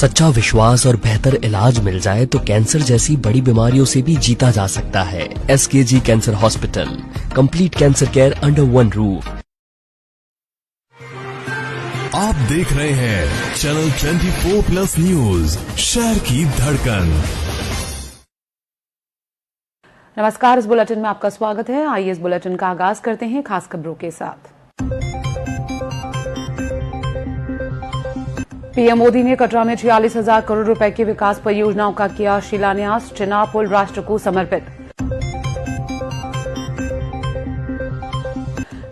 सच्चा विश्वास और बेहतर इलाज मिल जाए तो कैंसर जैसी बड़ी बीमारियों से भी जीता जा सकता है। SKG cancer hospital, complete cancer care under one roof. आप देख रहे हैं चैनल 24+ न्यूज, शहर की धड़कन। नमस्कार, इस बुलेटिन में आपका स्वागत है। आइए इस बुलेटिन का आगाज करते हैं खास खबरों के साथ। पीएम मोदी ने कटरा में 46,000 करोड़ रुपए की विकास परियोजनाओं का किया शिलान्यास। चिनाब पुल राष्ट्र को समर्पित।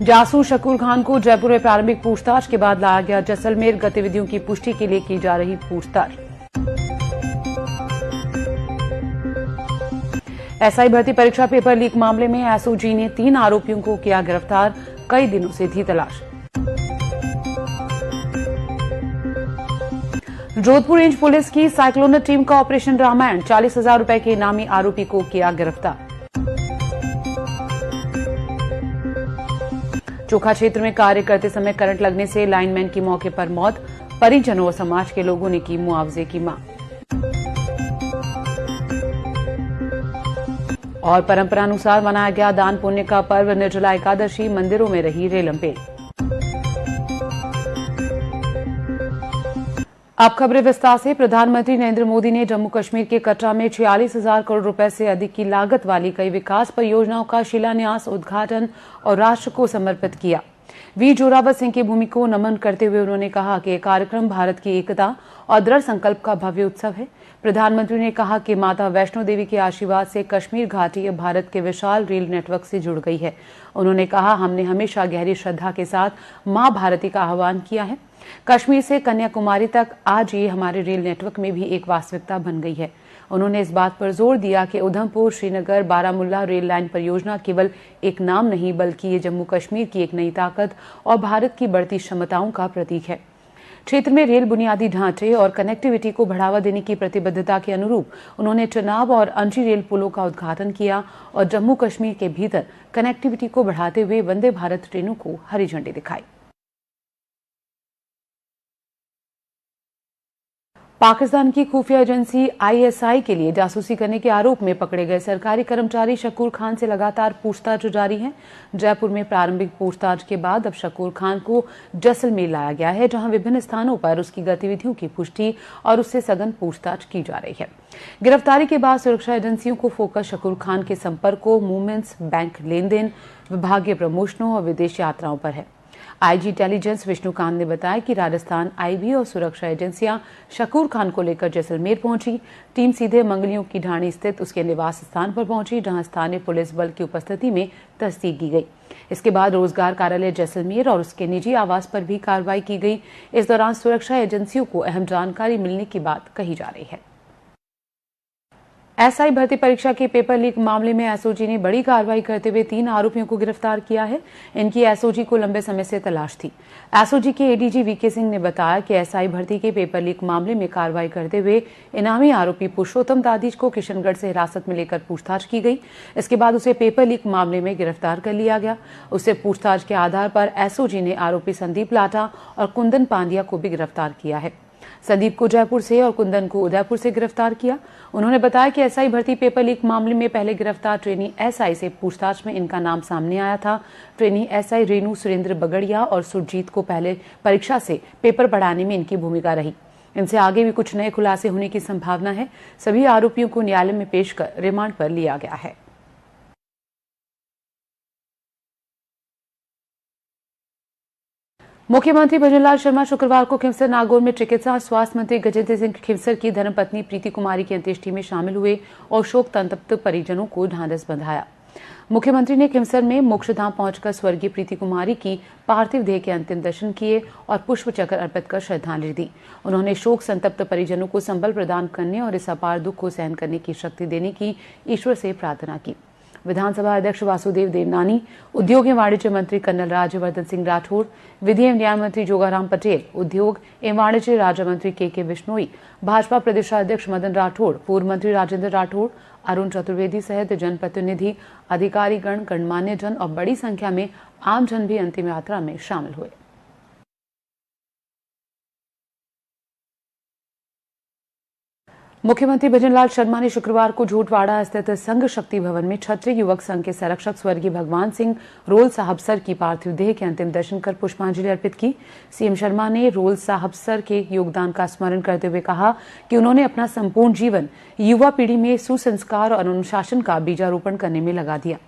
जासूस शकूर खान को जयपुर में प्रारंभिक पूछताछ के बाद लाया गया जैसलमेर। गतिविधियों की पुष्टि के लिए की जा रही पूछताछ। एसआई भर्ती परीक्षा पेपर लीक मामले में एसओजी ने 3 आरोपियों को किया गिरफ्तार। कई दिनों से थी तलाश। जोधपुर रेंज पुलिस की साइक्लोनर टीम का ऑपरेशन रामायण। 40,000 रुपए के इनामी आरोपी को किया गिरफ्तार। चोखा क्षेत्र में कार्य करते समय करंट लगने से लाइनमैन की मौके पर मौत। परिजनों और समाज के लोगों ने की मुआवजे की मांग। और परंपरानुसार मनाया गया दान पुण्य का पर्व निर्जला एकादशी। मंदिरों में रही रेलमपेल। अब खबरें विस्तार से। प्रधानमंत्री नरेंद्र मोदी ने जम्मू कश्मीर के कटरा में 46,000 करोड़ रुपए से अधिक की लागत वाली कई विकास परियोजनाओं का शिलान्यास, उद्घाटन और राष्ट्र को समर्पित किया। वीर जोरावर सिंह की भूमि को नमन करते हुए उन्होंने कहा कि यह कार्यक्रम भारत की एकता और दृढ़ संकल्प का भव्य उत्सव है। प्रधानमंत्री ने कहा कि माता वैष्णो देवी के आशीर्वाद से कश्मीर घाटी अब भारत के विशाल रेल नेटवर्क से जुड़ गई है। उन्होंने कहा, हमने हमेशा गहरी श्रद्धा के साथ मां भारती का आह्वान किया है। कश्मीर से कन्याकुमारी तक आज ये हमारे रेल नेटवर्क में भी एक वास्तविकता बन गई है। उन्होंने इस बात पर जोर दिया कि उधमपुर श्रीनगर बारामुल्ला रेल लाइन परियोजना केवल एक नाम नहीं, बल्कि ये जम्मू कश्मीर की एक नई ताकत और भारत की बढ़ती क्षमताओं का प्रतीक है। क्षेत्र में रेल बुनियादी ढांचे और कनेक्टिविटी को बढ़ावा देने की प्रतिबद्धता के अनुरूप उन्होंने चिनाब और अंजी रेल पुलों का उद्घाटन किया और जम्मू कश्मीर के भीतर कनेक्टिविटी को बढ़ाते हुए वंदे भारत ट्रेनों को हरी झंडी दिखाई। पाकिस्तान की खुफिया एजेंसी ISI के लिए जासूसी करने के आरोप में पकड़े गए सरकारी कर्मचारी शकूर खान से लगातार पूछताछ जारी है। जयपुर में प्रारंभिक पूछताछ के बाद अब शकूर खान को जैसलमेर लाया गया है, जहां विभिन्न स्थानों पर उसकी गतिविधियों की पुष्टि और उससे सघन पूछताछ की जा रही है। गिरफ्तारी के बाद सुरक्षा एजेंसियों को फोकस शकूर खान के संपर्कों, मूवमेंट्स, बैंक लेन देन, विभागीय प्रमोशनों और विदेश यात्राओं पर है। IG इंटेलिजेंस विष्णुकांत ने बताया कि राजस्थान IB और सुरक्षा एजेंसियां शकूर खान को लेकर जैसलमेर पहुंची। टीम सीधे मंगलियों की ढाणी स्थित उसके निवास स्थान पर पहुंची, जहां स्थानीय पुलिस बल की उपस्थिति में तस्दीक की गई। इसके बाद रोजगार कार्यालय जैसलमेर और उसके निजी आवास पर भी कार्रवाई की गई। इस दौरान सुरक्षा एजेंसियों को अहम जानकारी मिलने की बात कही जा रही है। एसआई भर्ती परीक्षा के पेपर लीक मामले में एसओजी ने बड़ी कार्रवाई करते हुए 3 आरोपियों को गिरफ्तार किया है। इनकी एसओजी को लंबे समय से तलाश थी। एसओजी के ADG VK सिंह ने बताया कि एसआई भर्ती के पेपर लीक मामले में कार्रवाई करते हुए इनामी आरोपी पुरुषोत्तम दादीज को किशनगढ़ से हिरासत में लेकर पूछताछ की गई। इसके बाद उसे पेपर लीक मामले में गिरफ्तार कर लिया गया। उससे पूछताछ के आधार पर एसओजी ने आरोपी संदीप लाटा और कुंदन पांड्या को भी गिरफ्तार किया है। संदीप को जयपुर से और कुंदन को उदयपुर से गिरफ्तार किया। उन्होंने बताया कि एसआई भर्ती पेपर लीक मामले में पहले गिरफ्तार ट्रेनी एसआई से पूछताछ में इनका नाम सामने आया था। ट्रेनी एसआई रेणु सुरेंद्र बगड़िया और सुरजीत को पहले परीक्षा से पेपर पढ़ाने में इनकी भूमिका रही। इनसे आगे भी कुछ नए खुलासे होने की संभावना है। सभी आरोपियों को न्यायालय में पेश कर रिमांड पर लिया गया है। मुख्यमंत्री भजनलाल शर्मा शुक्रवार को खिमसर नागौर में चिकित्सा और स्वास्थ्य मंत्री गजेंद्र सिंह खिमसर की धर्मपत्नी प्रीति कुमारी की अंत्येष्टि में शामिल हुए और शोक संतप्त परिजनों को ढांढस बंधाया। मुख्यमंत्री ने खिमसर में मोक्षधाम पहुंचकर स्वर्गीय प्रीति कुमारी की पार्थिव देह के अंतिम दर्शन किए और पुष्प चक्र अर्पित कर श्रद्धांजलि दी। उन्होंने शोक संतप्त परिजनों को संबल प्रदान करने और इस अपार दुख को सहन करने की शक्ति देने की ईश्वर से प्रार्थना की। विधानसभा अध्यक्ष वासुदेव देवनानी, उद्योग एवं वाणिज्य मंत्री कर्नल राज्यवर्धन सिंह राठौड़, विधि एवं न्याय मंत्री जोगाराम पटेल, उद्योग एवं वाणिज्य राज्य मंत्री KK बिश्नोई, भाजपा प्रदेशाध्यक्ष मदन राठौड़, पूर्व मंत्री राजेंद्र राठौड़, अरुण चतुर्वेदी सहित जनप्रतिनिधि, अधिकारीगण, गणमान्य जन और बड़ी संख्या में आम जन भी अंतिम यात्रा में शामिल हुए। मुख्यमंत्री भजनलाल शर्मा ने शुक्रवार को झोटवाड़ा स्थित संघ शक्ति भवन में क्षत्रिय युवक संघ के संरक्षक स्वर्गीय भगवान सिंह रोल साहब सर की पार्थिव देह के अंतिम दर्शन कर पुष्पांजलि अर्पित की। सीएम शर्मा ने रोल साहब सर के योगदान का स्मरण करते हुए कहा कि उन्होंने अपना संपूर्ण जीवन युवा पीढ़ी में सुसंस्कार और अनुशासन का बीजारोपण करने में लगा दिया।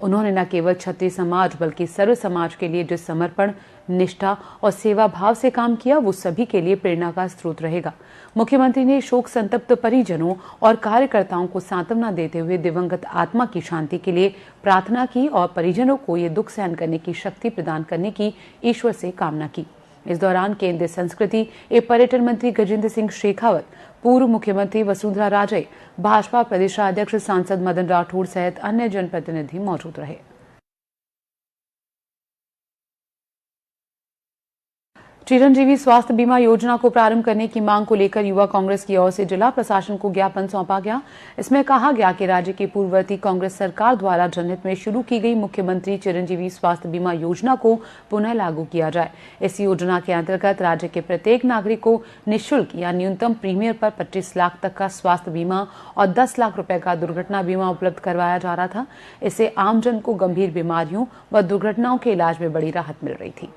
उन्होंने न केवल क्षत्रिय समाज बल्कि सर्व समाज के लिए जिस समर्पण, निष्ठा और सेवा भाव से काम किया वो सभी के लिए प्रेरणा का स्रोत रहेगा। मुख्यमंत्री ने शोक संतप्त परिजनों और कार्यकर्ताओं को सांत्वना देते हुए दिवंगत आत्मा की शांति के लिए प्रार्थना की और परिजनों को ये दुख सहन करने की शक्ति प्रदान करने की ईश्वर से कामना की। इस दौरान केंद्रीय संस्कृति एवं पर्यटन मंत्री गजेंद्र सिंह शेखावत, पूर्व मुख्यमंत्री वसुंधरा राजे, भाजपा प्रदेशाध्यक्ष सांसद मदन राठौड़ सहित अन्य जनप्रतिनिधि मौजूद रहे। चिरंजीवी स्वास्थ्य बीमा योजना को प्रारंभ करने की मांग को लेकर युवा कांग्रेस की ओर से जिला प्रशासन को ज्ञापन सौंपा गया। इसमें कहा गया कि राज्य की पूर्ववर्ती कांग्रेस सरकार द्वारा जनहित में शुरू की गई मुख्यमंत्री चिरंजीवी स्वास्थ्य बीमा योजना को पुनः लागू किया जाए। इस योजना के अंतर्गत राज्य के प्रत्येक नागरिक को निःशुल्क या न्यूनतम प्रीमियर पर 25 लाख तक का स्वास्थ्य बीमा और 10 लाख रुपए का दुर्घटना बीमा उपलब्ध करवाया जा रहा था। इससे आमजन को गंभीर बीमारियों व दुर्घटनाओं के इलाज में बड़ी राहत मिल रही थी।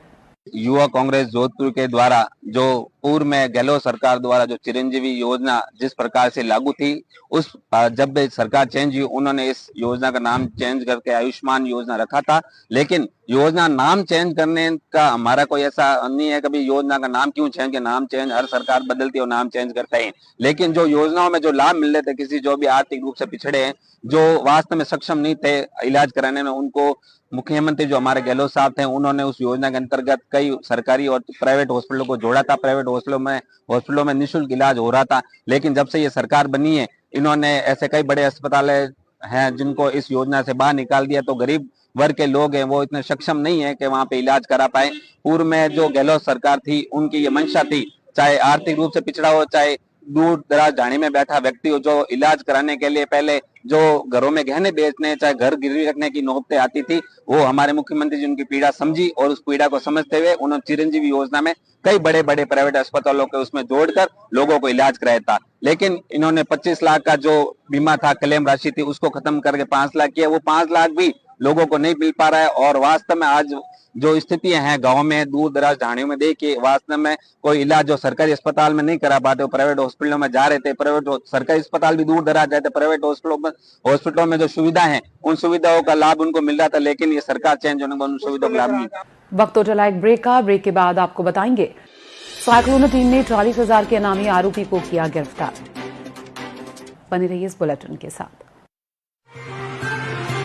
युवा कांग्रेस जोधपुर के द्वारा जो पूर्व में गहलोत सरकार द्वारा जो चिरंजीवी योजना जिस प्रकार से लागू थी, उस जब सरकार चेंज हुई उन्होंने इस योजना का नाम चेंज करके आयुष्मान योजना रखा था। लेकिन योजना नाम चेंज करने का हमारा कोई ऐसा नहीं है कभी योजना का नाम क्यों चेंज, नाम चेंज हर सरकार बदलती है और नाम चेंज करता है। लेकिन जो योजनाओं में जो लाभ मिल रहे थे किसी जो भी आर्थिक रूप से पिछड़े हैं, जो वास्तव में सक्षम नहीं थे इलाज कराने में, उनको मुख्यमंत्री जो हमारे गहलोत साहब थे उन्होंने उस योजना के अंतर्गत कई सरकारी और प्राइवेट हॉस्पिटलों को जोड़ा था। प्राइवेट हॉस्पिटलों में निःशुल्क इलाज हो रहा था। लेकिन जब से ये सरकार बनी है इन्होंने ऐसे कई बड़े अस्पताल हैं जिनको इस योजना से बाहर निकाल दिया। तो गरीब वर्ग के लोग हैं वो इतने सक्षम नहीं है कि वहां पे इलाज करा पाए। पूर्व में जो गहलोत सरकार थी उनकी ये मंशा थी, चाहे आर्थिक रूप से पिछड़ा हो, चाहे दूर दराज ढाणी में बैठा व्यक्ति हो, जो इलाज कराने के लिए पहले जो घरों में गहने बेचने, चाहे घर गिरवी रखने की नौबतें आती थी, वो हमारे मुख्यमंत्री जी उनकी पीड़ा समझी और उस पीड़ा को समझते हुए उन्होंने चिरंजीवी योजना में कई बड़े बड़े प्राइवेट अस्पतालों के उसमें जोड़कर लोगों को इलाज कराया था। लेकिन इन्होंने 25 लाख का जो बीमा था, क्लेम राशि थी, उसको खत्म करके 5 लाख किया। वो 5 लाख भी लोगों को नहीं मिल पा रहा है। और वास्तव में आज जो स्थितियां हैं गांव में, दूर दराज ढाणियों में, देखिए वास्तव में कोई इलाज जो सरकारी अस्पताल में नहीं करा पाते, वो प्राइवेट हॉस्पिटलों में जा रहे थे। सरकारी अस्पताल भी दूर दराज जाते, प्राइवेट हॉस्पिटलों में जो सुविधा है उन सुविधाओं का लाभ उनको मिल रहा था। लेकिन ये सरकार चेंज होने के बाद उन सुविधाओं का लाभ नहीं। वक्त तो चला एक ब्रेक का। ब्रेक के बाद आपको बताएंगे साइक्लोन टीम ने 40,000 के इनामी आरोपी को किया गिरफ्तार। बने रहिए इस बुलेटिन के साथ।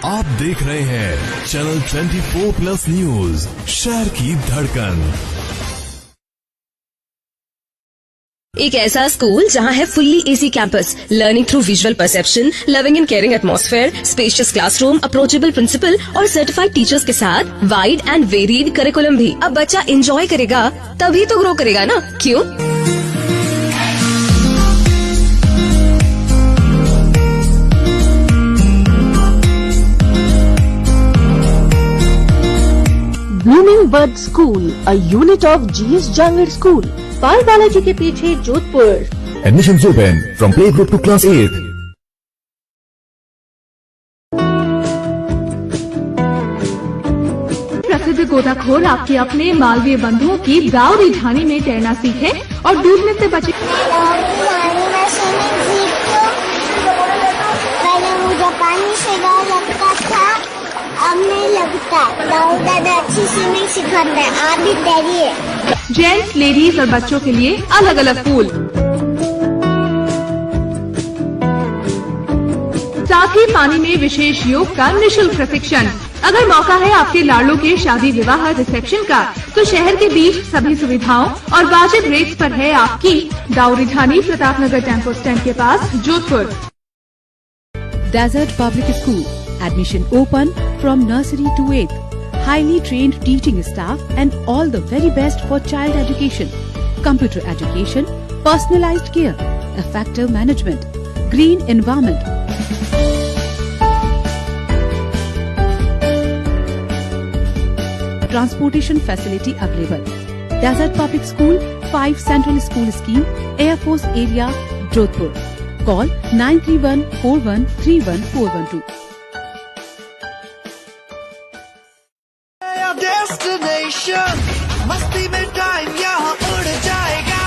आप देख रहे हैं चैनल 24+ न्यूज, शहर की धड़कन। एक ऐसा स्कूल जहां है fully AC campus, learning through visual perception, loving and caring atmosphere, spacious classroom, approachable principal और सर्टिफाइड टीचर्स के साथ वाइड एंड वेरिड करिकुलम भी। अब बच्चा एंजॉय करेगा तभी तो ग्रो करेगा ना, क्यों? Blooming bird school, a unit of GS Jangad School, पाल बालाजी के पीछे, Jodhpur. Admissions open from playgroup to class 8th. प्रसिद्ध गोताखोर आपके अपने मालवीय बंधुओं की दाऊदी ढाणी में तैरना सीखे और डूबने से बचे। पहले मुझे पानी से डर लगता था, अब नहीं लगता। दादा अच्छी स्विमिंग सिखाता है, आप भी तैरिए। जेंट्स, लेडीज और बच्चों के लिए अलग अलग पूल, साथ ही पानी में विशेष योग का निःशुल्क प्रशिक्षण। अगर मौका है आपके लाड़लों के शादी विवाह रिसेप्शन का, तो शहर के बीच सभी सुविधाओं और वाजिब रेट्स पर है आपकी दाऊदी ढाणी, प्रतापनगर टेम्पो स्टैंड के पास, Jodhpur. Desert Public School. Admission open from nursery to 8th. Highly trained teaching staff and all the very best for child education. Computer education, personalized care, effective management, green environment. Transportation facility available. Desert Public School, 5 Central School Scheme, Air Force Area, Jodhpur. Call 9314131412. Destination मस्ती में time यहाँ उड़ जाएगा।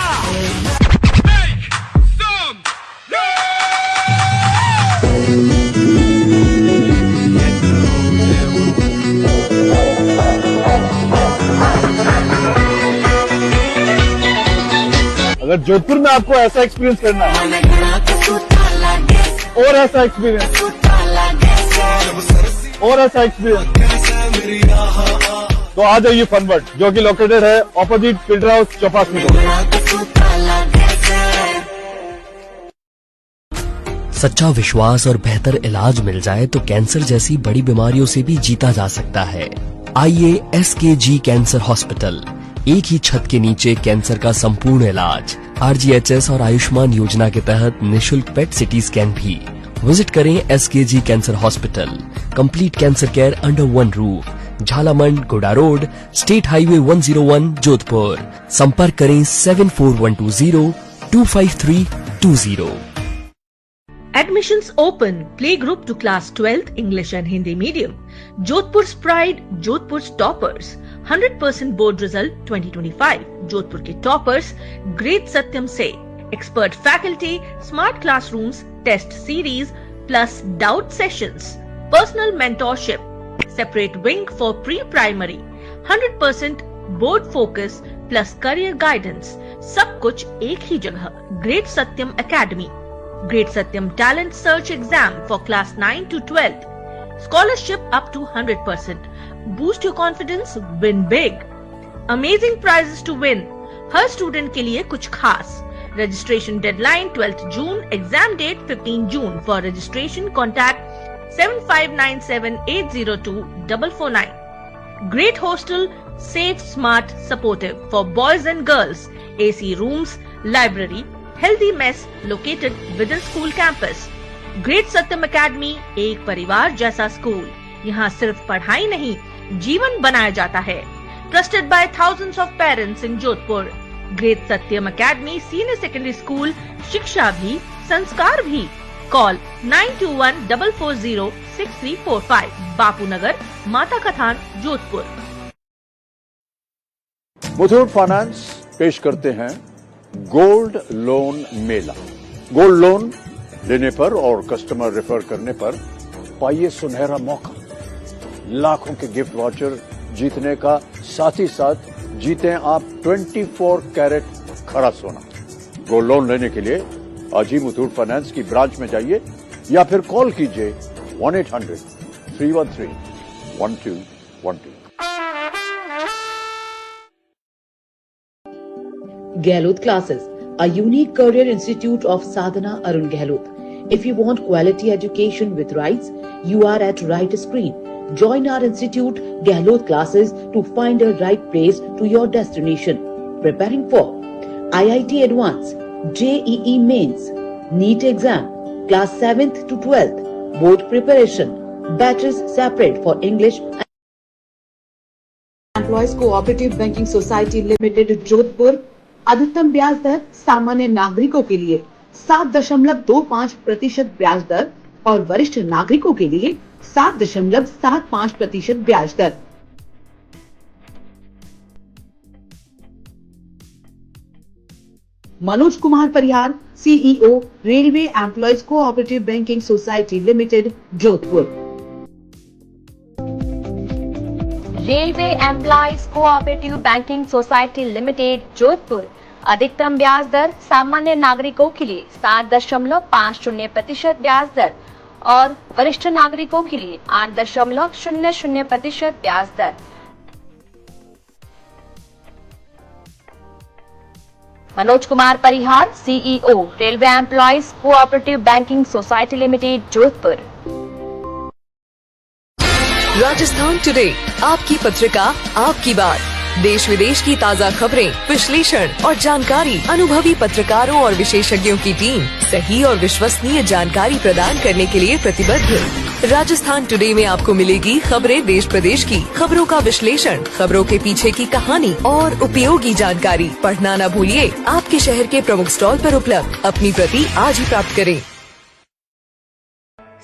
अगर जोधपुर में आपको ऐसा experience करना है और ऐसा एक्सपीरियंस और ऐसा एक्सपीरियंस, तो आ जाइए फनवर्ल्ड, जो कि लोकेटेड है opposite filter house Chaupasi road. सच्चा विश्वास और बेहतर इलाज मिल जाए तो कैंसर जैसी बड़ी बीमारियों से भी जीता जा सकता है। आइए SKG कैंसर हॉस्पिटल, एक ही छत के नीचे कैंसर का संपूर्ण इलाज, RGHS और आयुष्मान योजना के तहत निशुल्क पेट सिटी स्कैन भी। विजिट करें SKG cancer hospital, complete cancer care under one roof, Jhalamand गोडा रोड, स्टेट हाईवे 101 जोधपुर। संपर्क करें 7412025320। Admissions open. Play group to class 12th English and Hindi medium. Jodhpur's pride, Jodhpur's toppers. 100% board result 2025. Jodhpur ke toppers Great Satyam Se. Expert faculty, smart classrooms, test series plus doubt sessions. Personal mentorship. Separate wing for pre-primary. 100% board focus plus career guidance. सब कुछ एक ही जगह. Great Satyam Academy. Great Satyam Talent Search Exam for class 9 to 12th. Scholarship up to 100%. Boost your confidence, win big. Amazing prizes to win. Her student के लिए कुछ खास. Registration deadline 12th June. Exam date 15 June. For registration contact 7597802449. Great hostel, safe, smart, supportive for boys and girls. AC rooms, library, healthy mess located within school campus. Great Satyam Academy, एक परिवार जैसा school. यहाँ सिर्फ पढ़ाई नहीं, जीवन बनाया जाता है. Trusted by thousands of parents in Jodhpur. Great Satyam Academy Senior Secondary School, शिक्षा भी, संस्कार भी. Call 9214406345. बापू नगर, माता कथान, जोधपुर. मुथूट फाइनेंस पेश करते हैं गोल्ड लोन मेला। गोल्ड लोन लेने पर और कस्टमर रेफर करने पर पाइए सुनहरा मौका, लाखों के गिफ्ट वाउचर जीतने का, साथ ही साथ जीते आप 24 कैरेट खरा सोना। गोल्ड लोन लेने के लिए आज ही मुथूट फाइनेंस की ब्रांच में जाइए या फिर कॉल कीजिए 1-800-313-1212। Gehlot Classes, a unique career institute of Sadhana Arun Gehlot. If you want quality education with rights, you are at right screen. Join our institute, Gehlot Classes, to find a right place to your destination. Preparing for IIT Advanced, JEE Mains, NEET exam, class 7th to 12th, board preparation, batches separate for English. Employees cooperative banking society limited Jodhpur. अधिकतम ब्याज दर सामान्य नागरिकों के लिए 7.25% ब्याज दर और वरिष्ठ नागरिकों के लिए 7.75% ब्याज दर। मनोज कुमार परिहार, CEO, railway employees cooperative banking society limited, Jodhpur. Railway employees cooperative banking society limited, Jodhpur. अधिकतम ब्याज दर सामान्य नागरिकों के लिए 7.50% ब्याज दर और वरिष्ठ नागरिकों के लिए 8.00% ब्याज दर। मनोज कुमार परिहार, CEO, railway employees cooperative banking society limited, Jodhpur. Rajasthan today, आपकी पत्रिका, आपकी बात। देश विदेश की ताज़ा खबरें, विश्लेषण और जानकारी अनुभवी पत्रकारों और विशेषज्ञों की टीम सही और विश्वसनीय जानकारी प्रदान करने के लिए प्रतिबद्ध। राजस्थान टुडे में आपको मिलेगी खबरें देश प्रदेश की, खबरों का विश्लेषण, खबरों के पीछे की कहानी और उपयोगी जानकारी। पढ़ना न भूलिए, आपके शहर के प्रमुख स्टॉल पर उपलब्ध। अपनी प्रति आज ही प्राप्त करें।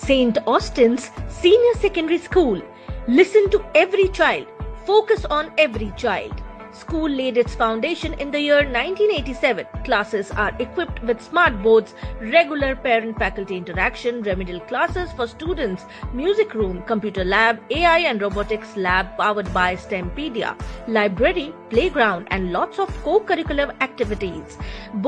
St. Austin's Senior Secondary School. Listen to every child. Focus on every child. School laid its foundation in the year 1987. Classes are equipped with smart boards, regular parent-faculty interaction, remedial classes for students, music room, computer lab, AI and robotics lab powered by STEMpedia, library, playground and lots of co-curricular activities.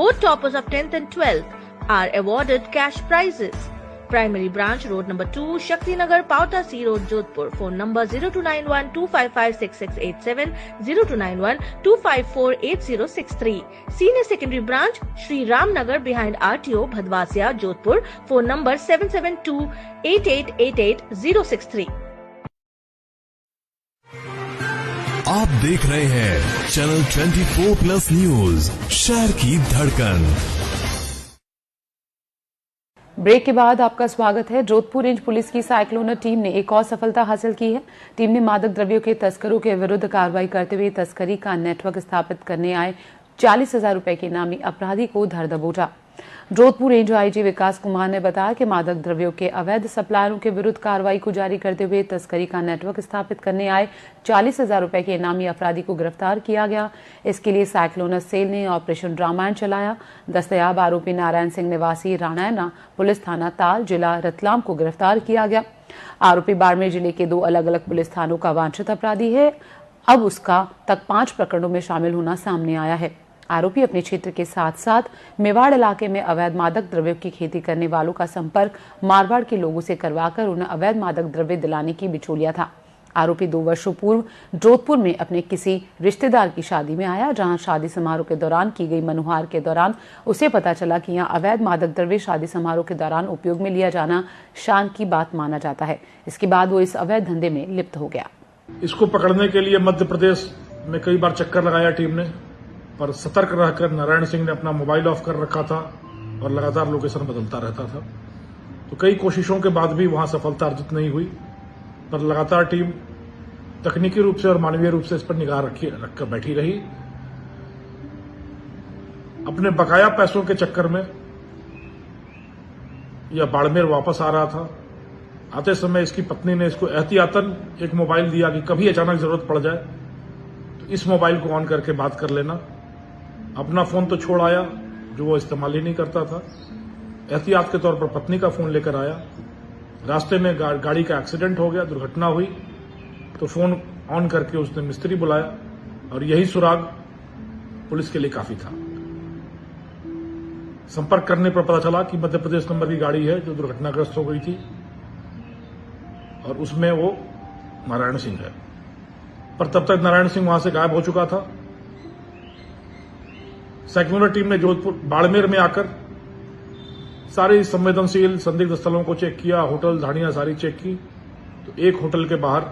Both toppers of 10th and 12th are awarded cash prizes. Primary branch, road number 2, Shakti Nagar, Pauta C Road, Jodhpur. Phone number 0291 255 6687, 0291 254 8063. Senior Secondary Branch, Shri Ram Nagar behind RTO, Bhadwasia, Jodhpur. Phone number 772 8888 063. आप देख रहे हैं channel 24+ news, शहर की धड़कन। Break के बाद आपका स्वागत है। जोधपुर रेंज पुलिस की साइक्लोनर टीम ने एक और सफलता हासिल की है। टीम ने मादक द्रव्यों के तस्करों के विरुद्ध कार्रवाई करते हुए तस्करी का नेटवर्क स्थापित करने आए 40,000 रुपए के इनामी अपराधी को धर दबोचा। जोधपुर रेंज आईजी विकास कुमार ने बताया कि मादक द्रव्यों के अवैध सप्लायरों के विरुद्ध कार्रवाई को जारी करते हुए तस्करी का नेटवर्क स्थापित करने आए 40,000 रुपए के इनामी अपराधी को गिरफ्तार किया गया। इसके लिए साइक्लोनर सेल ने ऑपरेशन रामायण चलाया। दस्तयाब आरोपी नारायण सिंह निवासी राणायना पुलिस थाना ताल जिला रतलाम को गिरफ्तार किया गया। आरोपी बाड़मेर जिले के 2 अलग अलग पुलिस थानों का वांछित अपराधी है। अब उसका तक 5 प्रकरणों में शामिल होना सामने आया है। आरोपी अपने क्षेत्र के साथ साथ मेवाड़ इलाके में अवैध मादक द्रव्यों की खेती करने वालों का संपर्क मारवाड़ के लोगों से करवाकर उन्हें अवैध मादक द्रव्य दिलाने की बिचौलिया था। आरोपी 2 वर्षों पूर्व जोधपुर में अपने किसी रिश्तेदार की शादी में आया, जहां शादी समारोह के दौरान की गई मनुहार के दौरान उसे पता चला कि यहां अवैध मादक द्रव्य शादी समारोह के दौरान उपयोग में लिया जाना शान की बात माना जाता है। इसके बाद वो इस अवैध धंधे में लिप्त हो गया। इसको पकड़ने के लिए मध्य प्रदेश में कई बार चक्कर लगाया टीम ने, पर सतर्क रहकर नारायण सिंह ने अपना मोबाइल ऑफ कर रखा था और लगातार लोकेशन बदलता रहता था। तो कई कोशिशों के बाद भी वहां सफलता अर्जित नहीं हुई, पर लगातार टीम तकनीकी रूप से और मानवीय रूप से इस पर निगाह रखकर बैठी रही। अपने बकाया पैसों के चक्कर में यह बाड़मेर वापस आ रहा था। आते समय इसकी पत्नी ने इसको एहतियातन एक मोबाइल दिया कि कभी अचानक जरूरत पड़ जाए तो इस मोबाइल को ऑन करके बात कर लेना। अपना फोन तो छोड़ आया जो वो इस्तेमाल ही नहीं करता था। एहतियात के तौर पर पत्नी का फोन लेकर आया। रास्ते में गाड़ी का एक्सीडेंट हो गया, दुर्घटना हुई, तो फोन ऑन करके उसने मिस्त्री बुलाया और यही सुराग पुलिस के लिए काफी था। संपर्क करने पर पता चला कि मध्य प्रदेश नंबर की गाड़ी है जो दुर्घटनाग्रस्त हो गई थी और उसमें वो नारायण सिंह है। पर तब तक नारायण सिंह वहां से गायब हो चुका था। साइक्लोनर टीम ने जोधपुर बाड़मेर में आकर सारे संवेदनशील संदिग्ध स्थलों को चेक किया, होटल झाड़ियां सारी चेक की, तो एक होटल के बाहर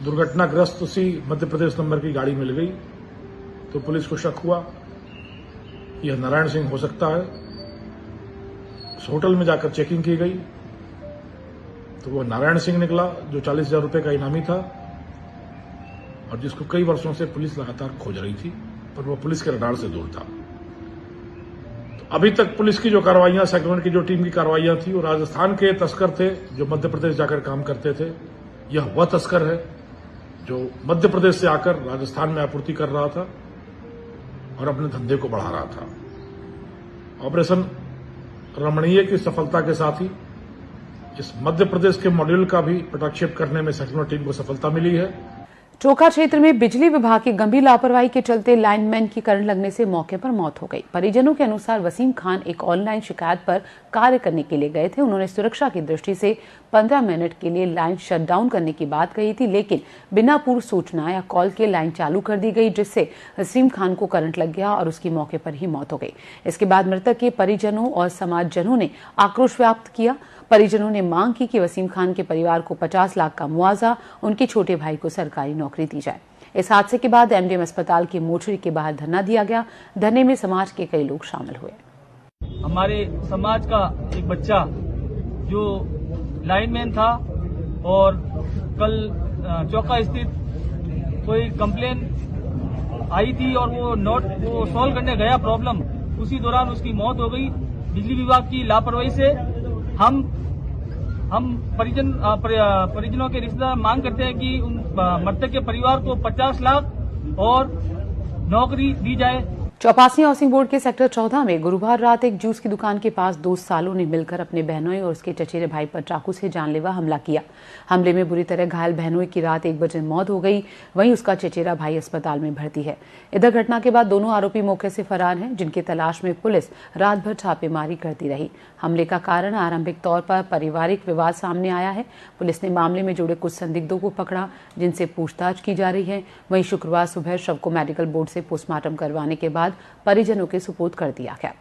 दुर्घटनाग्रस्त सी मध्य प्रदेश नंबर की गाड़ी मिल गई। तो पुलिस को शक हुआ यह नारायण सिंह हो सकता है। उस होटल में जाकर चेकिंग की गई तो वो नारायण सिंह निकला जो 40,000 रुपए का इनामी था और जिसको कई वर्षों से पुलिस लगातार खोज रही थी, पर वो पुलिस के रडार से दूर था। तो अभी तक पुलिस की जो कार्रवाइयां, साइक्लोन की जो टीम की कार्रवाइयां थी, वो राजस्थान के तस्कर थे जो मध्य प्रदेश जाकर काम करते थे। यह वह तस्कर है जो मध्य प्रदेश से आकर राजस्थान में आपूर्ति कर रहा था और अपने धंधे को बढ़ा रहा था। ऑपरेशन रमणीय की सफलता के साथ ही इस मध्य प्रदेश के मॉड्यूल का भी पटाक्षेप करने में साइक्लोन टीम को सफलता मिली है। चोखा क्षेत्र में बिजली विभाग की गंभीर लापरवाही के चलते लाइनमैन की करंट लगने से मौके पर मौत हो गई। परिजनों के अनुसार वसीम खान एक ऑनलाइन शिकायत पर कार्य करने के लिए गए थे। उन्होंने सुरक्षा की दृष्टि से 15 मिनट के लिए लाइन शट डाउन करने की बात कही थी, लेकिन बिना पूर्व सूचना या कॉल के लाइन चालू कर दी गई, जिससे वसीम खान को करंट लग गया और उसकी मौके पर ही मौत हो गई। इसके बाद मृतक के परिजनों और समाजजनों ने आक्रोश व्यक्त किया। परिजनों ने मांग की कि वसीम खान के परिवार को 50 लाख का मुआवजा, उनके छोटे भाई को सरकारी नौकरी दी जाए। इस हादसे के बाद एमडीएम अस्पताल की मोर्चरी के बाहर धरना दिया गया। धरने में समाज के कई लोग शामिल हुए। हमारे समाज का एक बच्चा जो लाइनमैन था और कल चौका स्थित कोई कंप्लेन आई थी और वो सॉल्व करने गया प्रॉब्लम, उसी दौरान उसकी मौत हो गई। बिजली विभाग की लापरवाही से हम परिजनों के रिश्तेदार मांग करते हैं कि उन मृतक के परिवार को 50 लाख और नौकरी दी जाए। चौपासी हाउसिंग बोर्ड के सेक्टर 14 में गुरुवार रात एक जूस की दुकान के पास दो सालों ने मिलकर अपने बहनोई और उसके चचेरे भाई पर चाकू से जानलेवा हमला किया। हमले में बुरी तरह घायल बहनोई की रात 1 बजे मौत हो गई, वहीं उसका चचेरा भाई अस्पताल में भर्ती है। इधर घटना के बाद दोनों आरोपी मौके से फरार हैं, जिनकी तलाश में पुलिस रात भर छापेमारी करती रही। हमले का कारण आरंभिक तौर पर पारिवारिक विवाद सामने आया है। पुलिस ने मामले में जुड़े कुछ संदिग्धों को पकड़ा, जिनसे पूछताछ की जा रही है। वहीं शुक्रवार सुबह शव को मेडिकल बोर्ड से पोस्टमार्टम करवाने के बाद परिजनों के सुपुर्द कर दिया गया।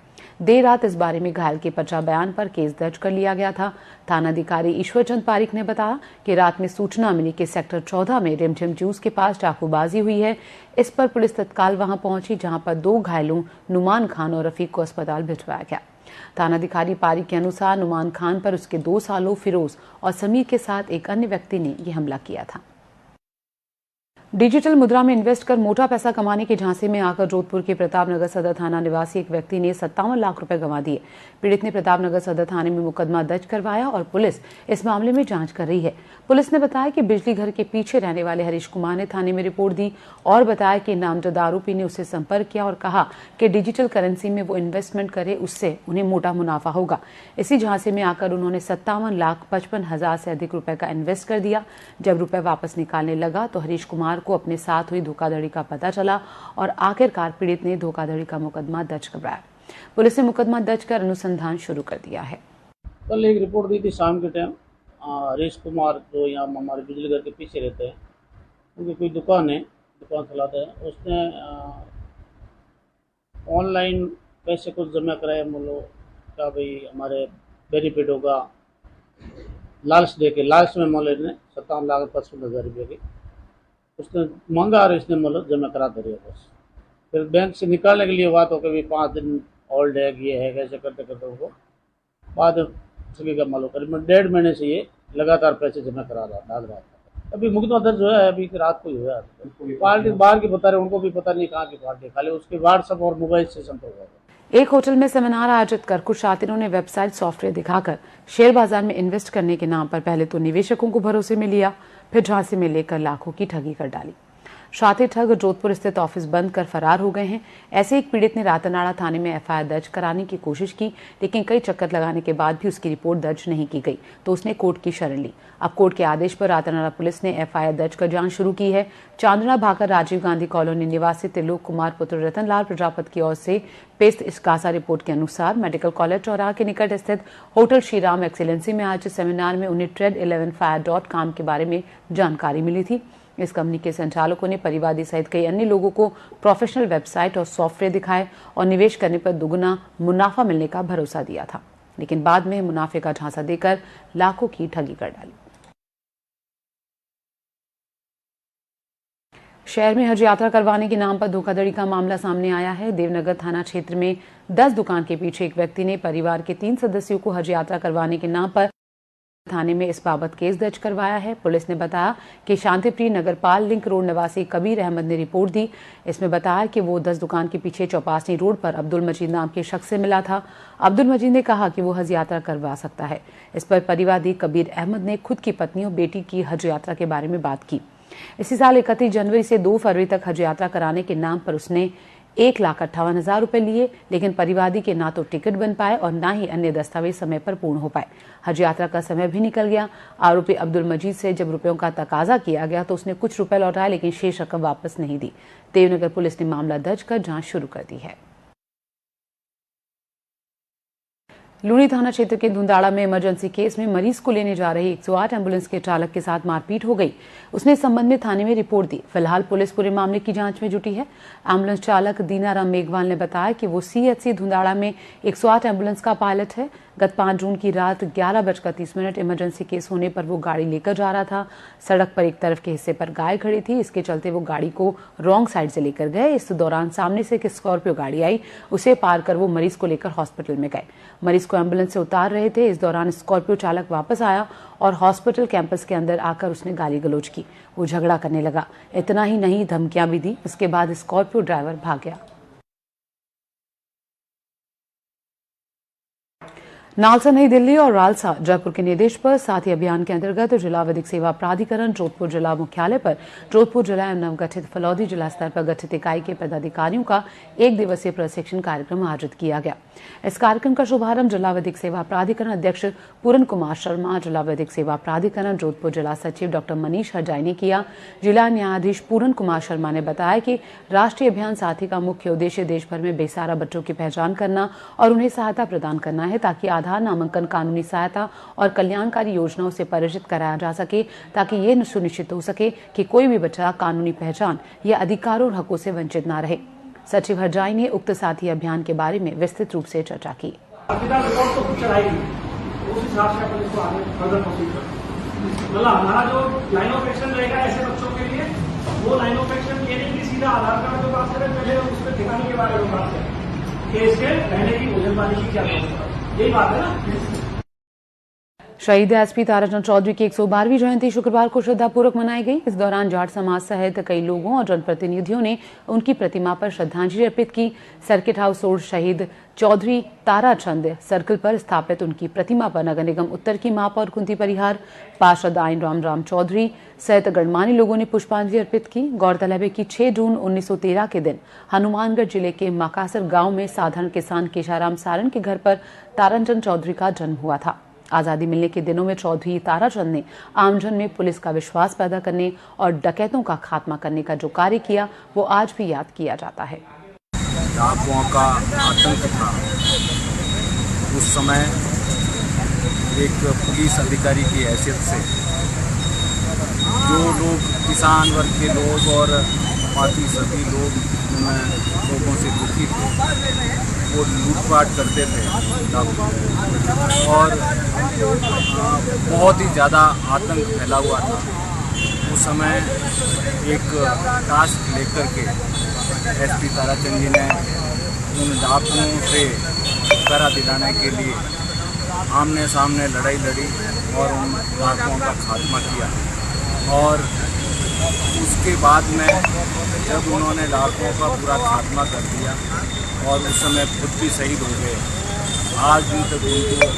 देर रात इस बारे में घायल के पर्चा बयान पर केस दर्ज कर लिया गया था। थानाधिकारी ईश्वरचंद पारिक ने बताया कि रात में सूचना मिली कि सेक्टर 14 में रिमझिम जूस के पास चाकूबाजी हुई है। इस पर पुलिस तत्काल वहां पहुंची, जहां पर 2 घायलों नुमान खान और रफीक को अस्पताल भिजवाया गया। थानाधिकारी पारिक के अनुसार नुमान खान पर उसके 2 सालों फिरोज और समीर के साथ एक अन्य व्यक्ति ने यह हमला किया था। डिजिटल मुद्रा में इन्वेस्ट कर मोटा पैसा कमाने के झांसे में आकर जोधपुर के प्रतापनगर सदर थाना निवासी एक व्यक्ति ने 57 लाख रुपए गंवा दिए। पीड़ित ने प्रतापनगर सदर थाने में मुकदमा दर्ज करवाया और पुलिस इस मामले में जांच कर रही है। पुलिस ने बताया कि बिजली घर के पीछे रहने वाले हरीश कुमार ने थाने में रिपोर्ट दी और बताया कि नामजद आरोपी ने उससे संपर्क किया और कहा कि डिजिटल करेंसी में वो इन्वेस्टमेंट करे, उससे उन्हें मोटा मुनाफा होगा। इसी झांसे में आकर उन्होंने 57,55,000 से अधिक रुपए का इन्वेस्ट कर दिया। जब रुपए वापस निकालने लगा तो हरीश कुमार को अपने साथ हुई धोखाधड़ी का पता चला और आखिरकार पीड़ित ने धोखाधड़ी का मुकदमा दर्ज करवाया। पुलिस ने मुकदमा दर्ज कर अनुसंधान शुरू कर दिया है। कल एक रिपोर्ट दी थी शाम के टाइम, हरीश कुमार जो यहाँ हमारे बिजली घर के पीछे रहते हैं, उनकी कोई दुकान चलाते हैं, उसने ऑनलाइन पैसे कुछ जमा कराए, बोलो क्या भाई हमारे बेनिफिट होगा, लालच देके, लालच में मोले ने 57,55,000 रुपये की उसने मांगा और इसने मतलब जमा करा दे रही है। बस फिर बैंक से निकालने के लिए बात हो कि 5 दिन ओल्ड है, ये है, कैसे करते करते उनको बाद सभी का मालूम करीब 1.5 महीने से ये लगातार पैसे जमा करा डाल रहा था। अभी मुकदमा दर्ज हुआ है, अभी रात को ही हुआ है। पार्टी बाहर की बता रहे, उनको भी पता नहीं कहाँ की पार्टी, खाली उसके व्हाट्सएप और मोबाइल से संपर्क हुआ। एक होटल में सेमिनार आयोजित कर कुछ शातिरों ने वेबसाइट सॉफ्टवेयर दिखाकर शेयर बाजार में इन्वेस्ट करने के नाम पर पहले तो निवेशकों को भरोसे में लिया, फिर झांसे में लेकर लाखों की ठगी कर डाली। शातिर ठग जोधपुर स्थित ऑफिस बंद कर फरार हो गए हैं। ऐसे एक पीड़ित ने रातनाड़ा थाने में एफआईआर दर्ज कराने की कोशिश की, लेकिन कई चक्कर लगाने के बाद भी उसकी रिपोर्ट दर्ज नहीं की गई, तो उसने कोर्ट की शरण ली। अब कोर्ट के आदेश पर रातनाड़ा पुलिस ने एफआईआर दर्ज कर जांच शुरू की है। चांदना भाकर राजीव गांधी कॉलोनी निवासी त्रिलोक कुमार पुत्र रतनलाल प्रजापति की ओर से पेश इस्कासा रिपोर्ट के अनुसार मेडिकल कॉलेज चौराहा के निकट स्थित होटल श्रीराम एक्सीलेंसी में आज सेमिनार में उन्हें Trade11Fire.com के बारे में जानकारी मिली थी। इस कंपनी के संचालकों ने परिवादी सहित कई अन्य लोगों को प्रोफेशनल वेबसाइट और सॉफ्टवेयर दिखाए और निवेश करने पर दुगुना मुनाफा मिलने का भरोसा दिया था, लेकिन बाद में मुनाफे का झांसा देकर लाखों की ठगी कर डाली। शहर में हज यात्रा करवाने के नाम पर धोखाधड़ी का मामला सामने आया है। देवनगर थाना क्षेत्र में 10 दुकान के पीछे एक व्यक्ति ने परिवार के 3 सदस्यों को हज यात्रा करवाने के नाम पर थाने में इस बाबत केस दर्ज करवाया है। पुलिस ने बताया कि शांतिप्रिय नगरपाल लिंक रोड निवासी कबीर अहमद ने रिपोर्ट दी। इसमें बताया कि वो 10 दुकान के पीछे चौपासी रोड पर अब्दुल मजीद नाम के शख्स से मिला था। अब्दुल मजीद ने कहा कि वो हज यात्रा करवा सकता है। इस पर परिवादी कबीर अहमद ने खुद की पत्नी और बेटी की हज यात्रा के बारे में बात की। इसी साल 31 जनवरी से 2 फरवरी तक हज यात्रा कराने के नाम पर उसने 1,58,000 रुपए लिए, लेकिन परिवादी के ना तो टिकट बन पाए और ना ही अन्य दस्तावेज समय पर पूर्ण हो पाए। हज यात्रा का समय भी निकल गया। आरोपी अब्दुल मजीद से जब रुपयों का तकाजा किया गया तो उसने कुछ रुपए लौटाए, लेकिन शेष रकम वापस नहीं दी। देवनगर पुलिस ने मामला दर्ज कर जांच शुरू कर दी है। लूनी थाना क्षेत्र के धुंदाड़ा में इमरजेंसी केस में मरीज को लेने जा रही 108 एम्बुलेंस के चालक के साथ मारपीट हो गई। उसने इस संबंध में थाने में रिपोर्ट दी। फिलहाल पुलिस पूरे मामले की जांच में जुटी है। एम्बुलेंस चालक दीनाराम मेघवाल ने बताया कि वो CHC धुंदाड़ा में 108 एम्बुलेंस का पायलट है। गत 5 जून की रात 11:30 इमरजेंसी केस होने पर वो गाड़ी लेकर जा रहा था। सड़क पर एक तरफ के हिस्से पर गाय खड़ी थी, इसके चलते वो गाड़ी को रॉन्ग साइड से लेकर गए। इस दौरान सामने से एक स्कॉर्पियो गाड़ी आई, उसे पार कर वो मरीज को लेकर हॉस्पिटल में गए। मरीज को एम्बुलेंस से उतार रहे थे। इस दौरान स्कॉर्पियो चालक वापस आया और हॉस्पिटल कैंपस के अंदर आकर उसने गाली गलौज की। वो झगड़ा करने लगा। इतना ही नहीं, धमकियां भी दी। उसके बाद स्कॉर्पियो ड्राइवर भाग गया। नालसा नई दिल्ली और रालसा जयपुर के निर्देश पर साथ ही अभियान के अंतर्गत जिला विधिक सेवा प्राधिकरण जोधपुर जिला मुख्यालय पर जोधपुर जिला एवं नवगठित फलौदी जिला स्तर पर गठित इकाई के पदाधिकारियों का 1 दिवसीय प्रशिक्षण कार्यक्रम आयोजित किया गया। इस कार्यक्रम का शुभारंभ जिला विधिक सेवा प्राधिकरण अध्यक्ष पूरन कुमार शर्मा, जिला विधिक सेवा प्राधिकरण जोधपुर जिला सचिव डॉक्टर मनीष हरजाई ने किया। जिला न्यायाधीश पूरन कुमार शर्मा ने बताया कि राष्ट्रीय अभियान साथी का मुख्य उद्देश्य देश भर में बेसहारा बच्चों की पहचान करना और उन्हें सहायता प्रदान करना है, ताकि आधार नामांकन कानूनी सहायता और कल्याणकारी योजनाओं से परिचित कराया जा सके, ताकि ये सुनिश्चित हो सके कि कोई भी बच्चा कानूनी पहचान या अधिकारों और हकों से वंचित न रहे। सचिव हरजाई ने उक्त साथी अभियान के बारे में विस्तृत रूप से चर्चा की। मतलब हमारा जो लाइन ऑफ एक्शन रहेगा ऐसे बच्चों के लिए, वो लाइन ऑफ एक्शन ये नहीं कि सीधा आधार कार्ड जो बात करें, पहले उस पर ठिकाने के बारे में बात करें कि इसके रहने की भोजन पानी की क्या व्यवस्था, यही बात है ना। शहीद एसपी ताराचंद चौधरी की 112वीं जयंती शुक्रवार को श्रद्धापूर्वक मनाई गई। इस दौरान जाट समाज सहित कई लोगों और जनप्रतिनिधियों ने उनकी प्रतिमा पर श्रद्धांजलि अर्पित की। सर्किट हाउस रोड शहीद चौधरी ताराचंद सर्कल पर स्थापित उनकी प्रतिमा पर नगर निगम उत्तर की महापौर कुंती परिहार, पार्षद आइन राम चौधरी सहित गणमान्य लोगों ने पुष्पांजलि अर्पित की। गौरतलब है कि 6 जून 1913 के दिन हनुमानगढ़ जिले के माकासर गांव में साधारण किसान केशाराम सारण के घर पर ताराचंद चौधरी का जन्म हुआ था। आजादी मिलने के दिनों में चौधरी ताराचंद ने आमजन में पुलिस का विश्वास पैदा करने और डकैतों का खात्मा करने का जो कार्य किया, वो आज भी याद किया जाता है। डाकुओं का आतंक था। उस समय एक पुलिस अधिकारी की हैसियत से जो लोग किसान वर्ग के लोग और बाकी सभी लोगों से दुखी थे, वो लूटपाट करते थे और बहुत ही ज़्यादा आतंक फैला हुआ था। उस समय एक टास्क लेकर के एसपी ताराचंद जी ने उन डाकुओं से छुटकारा दिलाने के लिए आमने सामने लड़ाई लड़ी और उन डाकुओं का खात्मा किया। और उसके बाद में जब उन्होंने डाकुओं का पूरा खात्मा कर दिया और उस समय खुद भी शहीद हो गए, आज भी तक उनको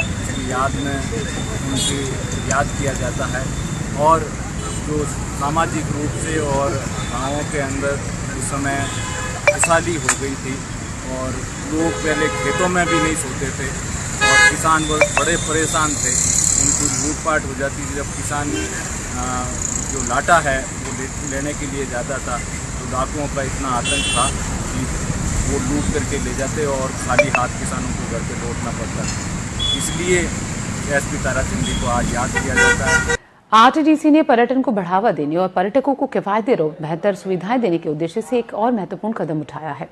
याद में उनकी याद किया जाता है। और जो सामाजिक रूप से और गाँवों के अंदर उस समय खुशहाली हो गई थी और लोग पहले खेतों में भी नहीं सोते थे और किसान बड़े परेशान थे, उनकी लूटपाट हो जाती थी। जब किसान जो लाटा है वो लेने के लिए जाता था तो डाकुओं का इतना आतंक था कि वो लूट करके ले जाते और खाली हाथ किसानों को घर पे लौटना पड़ता था। इसलिए एसपी ताराचंद जी को आज याद किया जाता है। आरटीडीसी ने पर्यटन को बढ़ावा देने और पर्यटकों को किफायती और बेहतर सुविधाएं देने के उद्देश्य से एक और महत्वपूर्ण कदम उठाया है।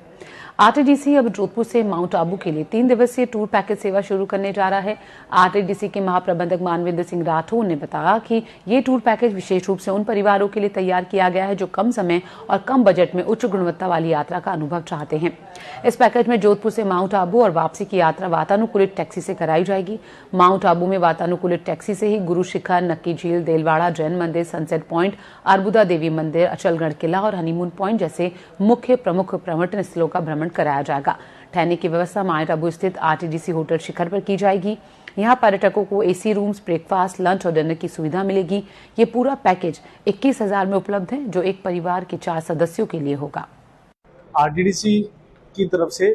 आरटीडीसी अब जोधपुर से माउंट आबू के लिए 3 दिवसीय टूर पैकेज सेवा शुरू करने जा रहा है। आरटीडीसी के महाप्रबंधक मानवेंद्र सिंह राठौर ने बताया कि ये टूर पैकेज विशेष रूप से उन परिवारों के लिए तैयार किया गया है जो कम समय और कम बजट में उच्च गुणवत्ता वाली यात्रा का अनुभव चाहते हैं। इस पैकेज में जोधपुर से माउंट आबू और वापसी की यात्रा वातानुकूलित टैक्सी से कराई जाएगी। माउंट आबू में वातानुकूलित टैक्सी से ही गुरु शिखर, नक्की झील, देलवाड़ा जैन मंदिर, सनसेट पॉइंट, अर्बुदा देवी मंदिर, अचलगढ़ किला और हनीमून पॉइंट जैसे मुख्य प्रमुख पर्यटन स्थलों का भ्रमण कराया जाएगा। ठहरने की व्यवस्था माउंट आबू स्थित आरटीडीसी होटल शिखर पर की जाएगी। यहाँ पर्यटकों को एसी रूम्स, ब्रेकफास्ट, लंच और डिनर की सुविधा मिलेगी। ये पूरा पैकेज 21,000 में उपलब्ध है, जो एक परिवार के 4 सदस्यों के लिए होगा। आरटीडीसी की तरफ से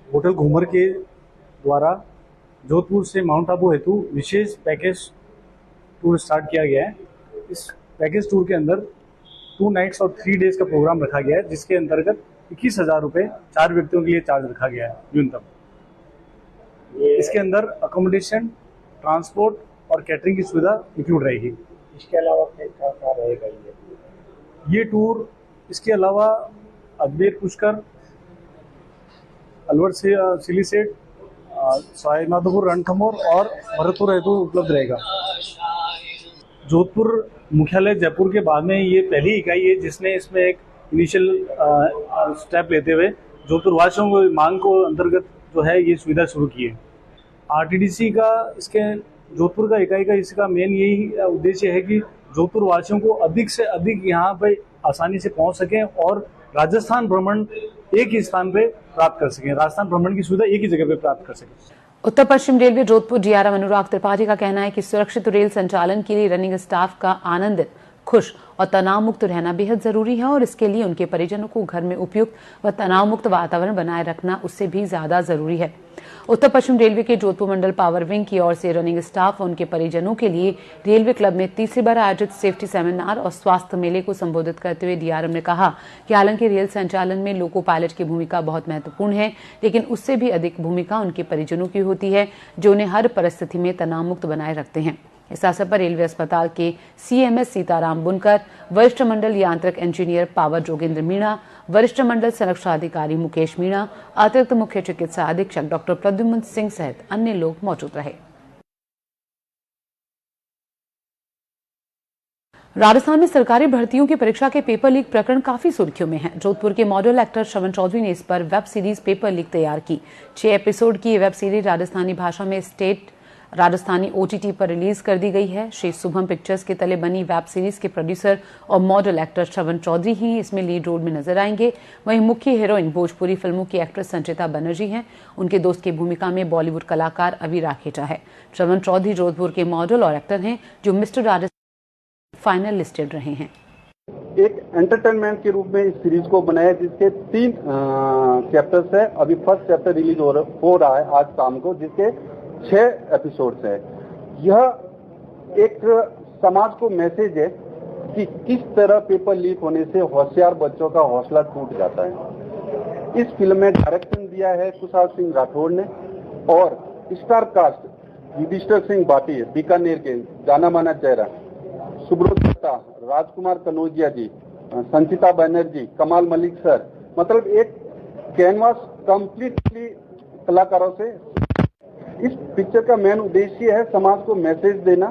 होटल घूमर के द्वारा जोधपुर से माउंट आबू हेतु विशेष पैकेज टूर स्टार्ट किया गया है। इस पैकेज टूर के अंदर 2 नाइट्स और 3 डेज का प्रोग्राम रखा गया है, जिसके अंतर्गत 21,000 रुपये 4 व्यक्तियों के लिए चार्ज रखा गया है न्यूनतम। इसके अंदर अकोमोडेशन, ट्रांसपोर्ट और कैटरिंग की सुविधा इंक्लूड रहेगी। इसके अलावा क्या रहेगा ये टूर? इसके अलावा अजमेर पुष्कर, अलवर से सिलीसेट, सवाईमाधोपुर, रणथंभौर और भरतपुर हेतु उपलब्ध रहेगा। जोधपुर मुख्यालय जयपुर के बाद में ये पहली इकाई है जिसने इसमें एक इनिशियल स्टेप लेते हुए जोधपुर वासियों को मांग को अंतर्गत जो है ये सुविधा शुरू की है। आरटीडीसी का इसके जोधपुर का इकाई का इसका मेन यही उद्देश्य है कि जोधपुर वासियों को अधिक से अधिक यहाँ पे आसानी से पहुंच सकें और राजस्थान भ्रमण एक ही स्थान पे प्राप्त कर सकें, राजस्थान भ्रमण की सुविधा एक ही जगह पे प्राप्त कर सकें। उत्तर पश्चिम रेलवे जोधपुर डीआरएम अनुराग त्रिपाठी का कहना है कि सुरक्षित रेल संचालन के लिए रनिंग स्टाफ का आनंदित, खुश और तनाव मुक्त रहना बेहद जरूरी है और इसके लिए उनके परिजनों को घर में उपयुक्त व तनाव मुक्त वातावरण बनाए रखना उससे भी ज्यादा जरूरी है। उत्तर पश्चिम रेलवे के जोधपुर मंडल पावर विंग की ओर से रनिंग स्टाफ और उनके परिजनों के लिए रेलवे क्लब में तीसरी बार आयोजित सेफ्टी सेमिनार और स्वास्थ्य मेले को संबोधित करते हुए डीआरएम ने कहा कि हालांकि रेल संचालन में लोको पायलट की भूमिका बहुत महत्वपूर्ण है, लेकिन उससे भी अधिक भूमिका उनके परिजनों की होती है जो उन्हें हर परिस्थिति में तनाव मुक्त बनाए रखते हैं। इस अवसर पर रेलवे अस्पताल के सीएमएस सीताराम बुनकर, वरिष्ठ मंडल यांत्रिक इंजीनियर पावर जोगेंद्र मीणा, वरिष्ठ मंडल संरक्षण अधिकारी मुकेश मीणा, अतिरिक्त मुख्य चिकित्सा अधीक्षक डॉक्टर प्रद्युम्न सिंह सहित अन्य लोग मौजूद रहे। राजस्थान में सरकारी भर्तियों की परीक्षा के पेपर लीक प्रकरण काफी सुर्खियों में है। जोधपुर के मॉडल एक्टर श्रवण चौधरी ने इस पर वेब सीरीज पेपर लीक तैयार की। 6 एपिसोड की वेब सीरीज राजस्थानी भाषा में स्टेट राजस्थानी ओटीटी पर रिलीज कर दी गई है। श्री शुभम पिक्चर्स के तले बनी वेब सीरीज के प्रोड्यूसर और मॉडल एक्टर श्रवण चौधरी ही इसमें लीड रोल में नजर आएंगे। वहीं मुख्य हीरोइन भोजपुरी फिल्मों की एक्ट्रेस संचिता बनर्जी हैं। उनके दोस्त की भूमिका में बॉलीवुड कलाकार अभी राखेटा है। श्रवण चौधरी जोधपुर के मॉडल और एक्टर हैं जो मिस्टर राजस्थान फाइनल लिस्टेड रहे हैं। एक एंटरटेनमेंट के रूप में इस सीरीज को बनाया जिसके 3 चैप्टर्स है। अभी फर्स्ट चैप्टर रिलीज हो रहा है आज शाम को, जिसके 6 एपिसोड्स है। यह एक समाज को मैसेज है कि किस तरह पेपर लीक होने से होशियार बच्चों का हौसला टूट जाता है। इस फिल्म में डायरेक्शन दिया है कुशाल सिंह राठौड़ ने और स्टार कास्ट युधिष्ठिर सिंह भाटी, बीकानेर के जाना माना चेहरा, सुब्रत दत्ता, राजकुमार कनौजिया जी, संचिता बनर्जी, कमाल मलिक सर, मतलब एक कैनवास कंप्लीटली कलाकारों से। इस पिक्चर का मेन उद्देश्य है समाज को मैसेज देना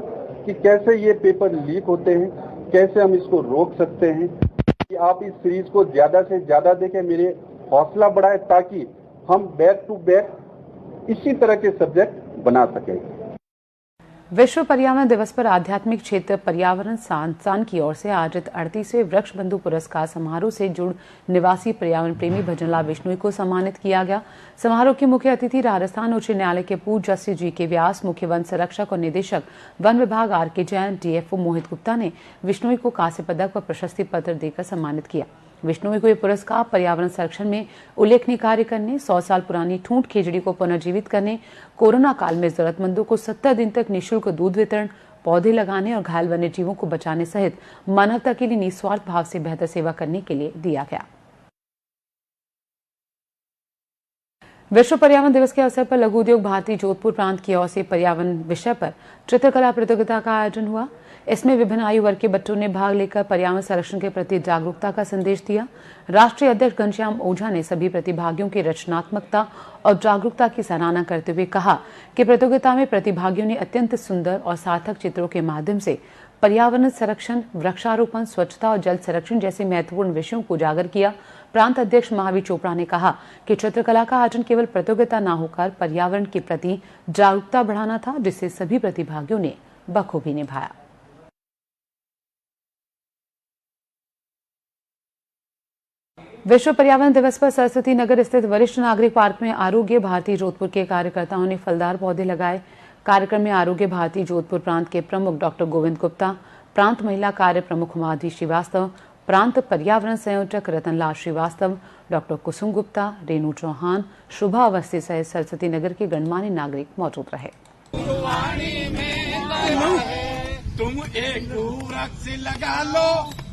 कि कैसे ये पेपर लीक होते हैं, कैसे हम इसको रोक सकते हैं। कि आप इस सीरीज को ज्यादा से ज्यादा देखें, मेरे हौसला बढ़ाए ताकि हम बैक टू बैक इसी तरह के सब्जेक्ट बना सकें। विश्व पर्यावरण दिवस पर आध्यात्मिक क्षेत्र पर्यावरण संस्थान की ओर से आयोजित 38वें वृक्ष बंधु पुरस्कार समारोह से जुड़ निवासी पर्यावरण प्रेमी भजनलाल बिश्नोई को सम्मानित किया गया। समारोह के मुख्य अतिथि राजस्थान उच्च न्यायालय के पूर्व जस्टिस जी.के. व्यास, मुख्य वन संरक्षक और निदेशक वन विभाग आर.के. जैन, डीएफओ मोहित गुप्ता ने बिश्नोई को कांस्य पदक व प्रशस्ति पत्र देकर सम्मानित किया। बिश्नोई को यह पुरस्कार पर्यावरण संरक्षण में उल्लेखनीय कार्य करने, 100 साल पुरानी ठूंठ खेजड़ी को पुनर्जीवित करने, कोरोना काल में जरूरतमंदों को 70 दिन तक निःशुल्क दूध वितरण, पौधे लगाने और घायल वन्य जीवों को बचाने सहित मानवता के लिए निस्वार्थ भाव से बेहतर सेवा करने के लिए दिया गया। विश्व पर्यावरण दिवस के अवसर पर लघु उद्योग भारती जोधपुर प्रांत की ओर से पर्यावरण विषय पर चित्रकला प्रतियोगिता का आयोजन हुआ। इसमें विभिन्न आयु वर्ग के बच्चों ने भाग लेकर पर्यावरण संरक्षण के प्रति जागरूकता का संदेश दिया। राष्ट्रीय अध्यक्ष घनश्याम ओझा ने सभी प्रतिभागियों की रचनात्मकता और जागरूकता की सराहना करते हुए कहा कि प्रतियोगिता में प्रतिभागियों ने अत्यंत सुंदर और सार्थक चित्रों के माध्यम से पर्यावरण संरक्षण, वृक्षारोपण, स्वच्छता और जल संरक्षण जैसे महत्वपूर्ण विषयों को उजागर किया। प्रांत अध्यक्ष महावीर चोपड़ा ने कहा कि चित्रकला का आयोजन केवल प्रतियोगिता न होकर पर्यावरण के प्रति जागरूकता बढ़ाना था, जिसे सभी प्रतिभागियों ने बखूबी निभाया। विश्व पर्यावरण दिवस पर सरस्वती नगर स्थित वरिष्ठ नागरिक पार्क में आरोग्य भारती जोधपुर के कार्यकर्ताओं ने फलदार पौधे लगाए। कार्यक्रम में आरोग्य भारती जोधपुर प्रांत के प्रमुख डॉक्टर गोविंद गुप्ता, प्रांत महिला कार्य प्रमुख माधवी श्रीवास्तव, प्रांत पर्यावरण संयोजक रतनलाल श्रीवास्तव, डॉक्टर कुसुम गुप्ता, रेणु चौहान, शुभा अवस्थी सहित सरस्वती नगर के गणमान्य नागरिक मौजूद रहे। तुम एक वृक्ष लगा लो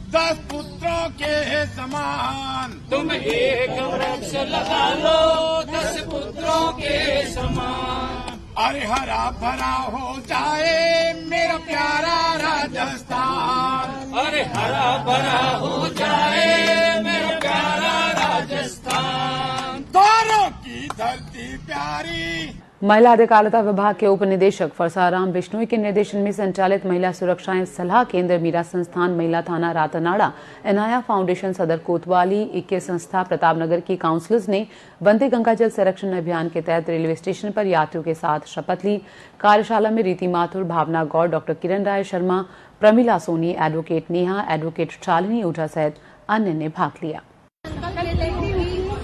10 पुत्रों के समान, तुम एक वृक्ष लगा लो 10 पुत्रों के समान। अरे हरा भरा हो जाए मेरा प्यारा राजस्थान, अरे हरा भरा हो जाए मेरा प्यारा राजस्थान। तारों की धरती बिहारी। महिला अधिकारिता विभाग के उप निदेशक फरसाराम बिश्नोई के निर्देशन में संचालित महिला सुरक्षा एवं सलाह केंद्र मीरा संस्थान महिला थाना रातनाड़ा इनाया फाउंडेशन सदर कोतवाली इक्के संस्था प्रतापनगर की काउंसलर्स ने वंदे गंगा जल संरक्षण अभियान के तहत रेलवे स्टेशन पर यात्रियों के साथ शपथ ली। कार्यशाला में रीति माथुर, भावना गौड़, डॉक्टर किरण राय शर्मा, प्रमिला सोनी, एडवोकेट नेहा, एडवोकेट शालिनी ओझा सहित अन्य ने भाग लिया।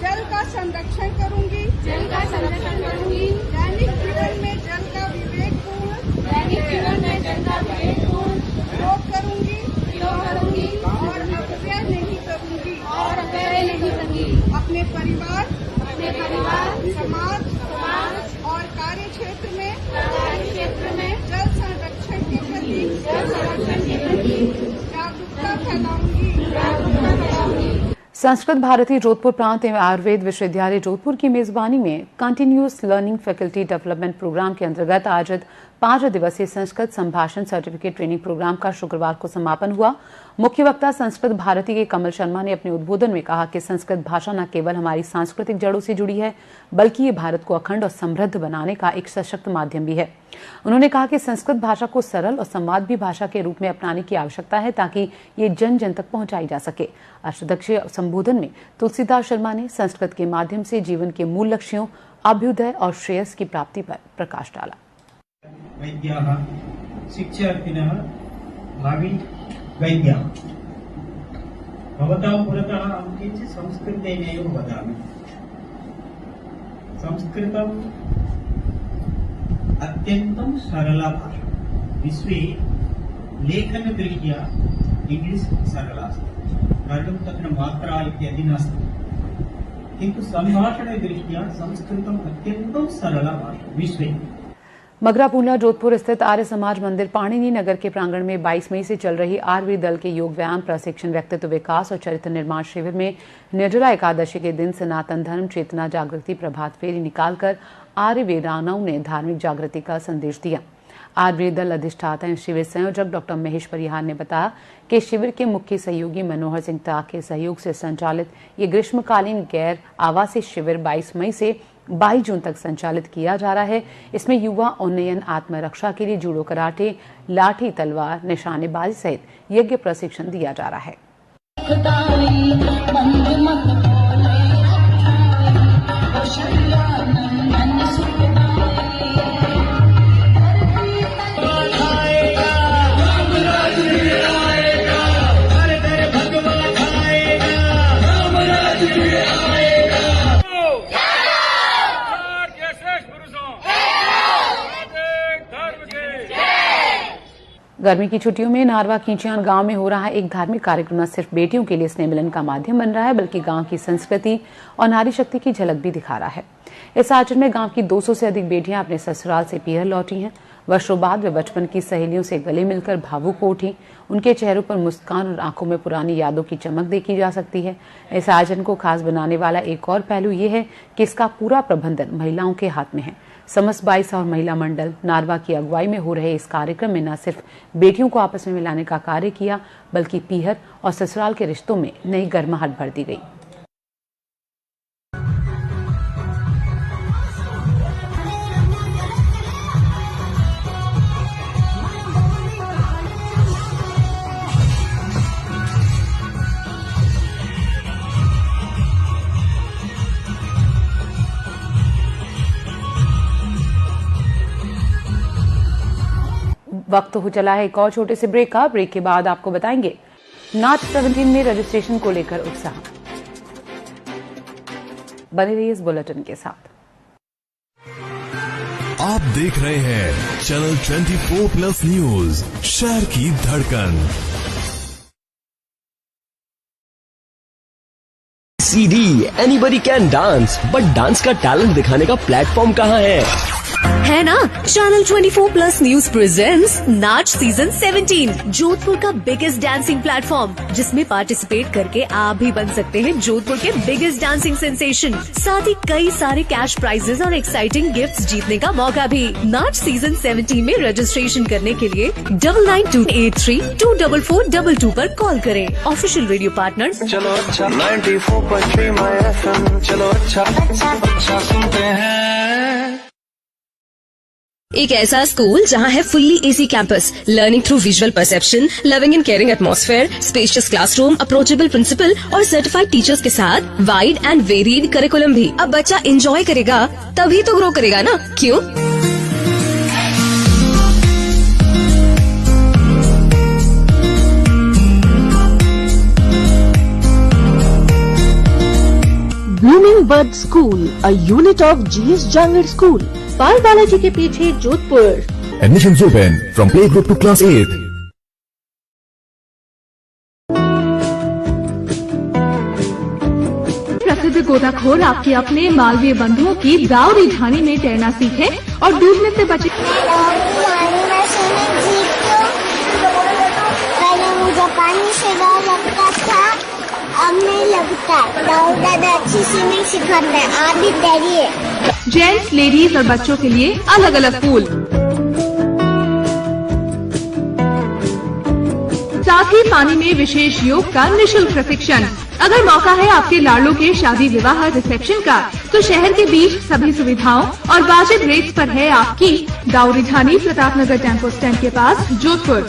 जल का संरक्षण करूंगी, जल का संरक्षण करूंगी, दैनिक जीवन में जल का विवेकपूर्ण, दैनिक जीवन में जल का विवेकपूर्ण प्रयोग करूंगी और अपव्यय नहीं करूंगी अपने परिवार, समाज और कार्य क्षेत्र में जल संरक्षण के प्रति जागरूकता फैलाऊंगी। संस्कृत भारती जोधपुर प्रांत एवं आयुर्वेद विश्वविद्यालय जोधपुर की मेजबानी में continuous learning faculty development programme के अंतर्गत आयोजित 5 दिवसीय संस्कृत संभाषण सर्टिफिकेट ट्रेनिंग प्रोग्राम का शुक्रवार को समापन हुआ। मुख्य वक्ता संस्कृत भारती के कमल शर्मा ने अपने उद्बोधन में कहा कि संस्कृत भाषा न केवल हमारी सांस्कृतिक जड़ों से जुड़ी है, बल्कि ये भारत को अखंड और समृद्ध बनाने का एक सशक्त माध्यम भी है। उन्होंने कहा कि संस्कृत भाषा को सरल और संवादी भाषा के रूप में अपनाने की आवश्यकता है ताकि ये जन जन तक पहुंचाई जा सके। अष्टदशीय संबोधन में तुलसीदास शर्मा ने संस्कृत के माध्यम से जीवन के मूल लक्ष्यों, अभ्युदय और श्रेयस की प्राप्ति पर प्रकाश डाला। वैद्याः शिक्षार्थिनः भावी वैद्याः भवतां पुरतः अहं किञ्चित् संस्कृतेनैव वदामि। संस्कृतम् अत्यन्तं सरला भाषा। विश्वे लेखनदृष्ट्या इंग्लिश सरला अस्ति, कारणं तत्र मात्रा इत्यादि नास्ति, किन्तु सम्भाषणदृष्ट्या संस्कृतम् अत्यन्तं सरला भाषा विश्वे। मगरापूला जोधपुर स्थित आर्य समाज मंदिर पाणिनी नगर के प्रांगण में 22 मई से चल रही आरवी दल के योग व्यायाम प्रशिक्षण, व्यक्तित्व विकास और चरित्र निर्माण शिविर में निर्जला एकादशी के दिन सनातन धर्म चेतना जागृति प्रभात फेरी निकालकर आर्य वीरांगनाओं ने धार्मिक जागृति का संदेश दिया। आरवी दल अधिष्ठाता एवं शिविर संयोजक डॉक्टर महेश परिहार ने बताया कि शिविर के मुख्य सहयोगी मनोहर सिंह टाक के सहयोग से संचालित ये ग्रीष्मकालीन गैर आवासीय शिविर 22 मई से 22 जून तक संचालित किया जा रहा है। इसमें युवा उन्नयन, आत्मरक्षा के लिए जूडो, कराटे, लाठी तलवार, निशानेबाजी सहित यज्ञ प्रशिक्षण दिया जा रहा है। गर्मी की छुट्टियों में नारवा खींचियान गांव में हो रहा एक धार्मिक कार्यक्रम न सिर्फ बेटियों के लिए स्नेह मिलन का माध्यम बन रहा है, बल्कि गांव की संस्कृति और नारी शक्ति की झलक भी दिखा रहा है। इस आयोजन में गांव की 200 से अधिक बेटियां अपने ससुराल से पीहर लौटी हैं। वर्षों बाद वे बचपन की सहेलियों से गले मिलकर भावुक हो उठी। उनके चेहरों पर मुस्कान और आंखों में पुरानी यादों की चमक देखी जा सकती है। इस आयोजन को खास बनाने वाला एक और पहलू ये है कि इसका पूरा प्रबंधन महिलाओं के हाथ में है। समस्त 22 और महिला मंडल नारवा की अगुवाई में हो रहे इस कार्यक्रम में न सिर्फ बेटियों को आपस में मिलाने का कार्य किया, बल्कि पीहर और ससुराल के रिश्तों में नई गर्माहट भर दी गई। वक्त हो चला है एक और छोटे से ब्रेक का। ब्रेक के बाद आपको बताएंगे नॉर्थ 17 में रजिस्ट्रेशन को लेकर उत्साह। बने रहिए इस बुलेटिन के साथ। आप देख रहे हैं चैनल 24+ न्यूज, शहर की धड़कन। CD, anybody can dance, but dance का टैलेंट दिखाने का प्लेटफॉर्म कहाँ है? है ना। चैनल 24+ न्यूज प्रेजेंट्स नाच सीजन 17, जोधपुर का बिगेस्ट डांसिंग प्लेटफॉर्म, जिसमें पार्टिसिपेट करके आप भी बन सकते हैं जोधपुर के बिगेस्ट डांसिंग सेंसेशन। साथ ही कई सारे कैश प्राइजेस और एक्साइटिंग गिफ्ट्स जीतने का मौका भी। नाच सीजन 17 में रजिस्ट्रेशन करने के लिए 9928324422 पर कॉल करें। ऑफिशियल रेडियो पार्टनर चलो अच्छा 94.3 माय एफएम, चलो अच्छा सुनते हैं। एक ऐसा स्कूल जहां है fully AC campus, learning through visual perception, loving and caring atmosphere, spacious classroom, approachable principal और सर्टिफाइड टीचर्स के साथ वाइड एंड वेरीड करिकुलम भी। अब बच्चा एंजॉय करेगा तभी तो ग्रो करेगा ना, क्यों? Blooming bird school, a unit of GS Jangad School, पाल बालाजी के पीछे Jodhpur. Admissions open from playgroup to class 8. प्रसिद्ध गोताखोर आपके अपने मालवीय बंधुओं की दावरी झानी में तैरना सीखे और डूबने से बचे। पहले मुझे पानी से डर लगता था, अब नहीं लगता। दाऊ दादा अच्छी स्विमिंग सिखाते हैं, आप भी तैरिए। जेंट्स, लेडीज और बच्चों के लिए अलग अलग पूल, साथ ही पानी में विशेष योग का निःशुल्क प्रशिक्षण। अगर मौका है आपके लाडलों के शादी विवाह रिसेप्शन का, तो शहर के बीच सभी सुविधाओं और वाजिब रेट्स पर है आपकी दाऊरी झानी, प्रताप नगर टेम्पो स्टैंड के पास, Jodhpur.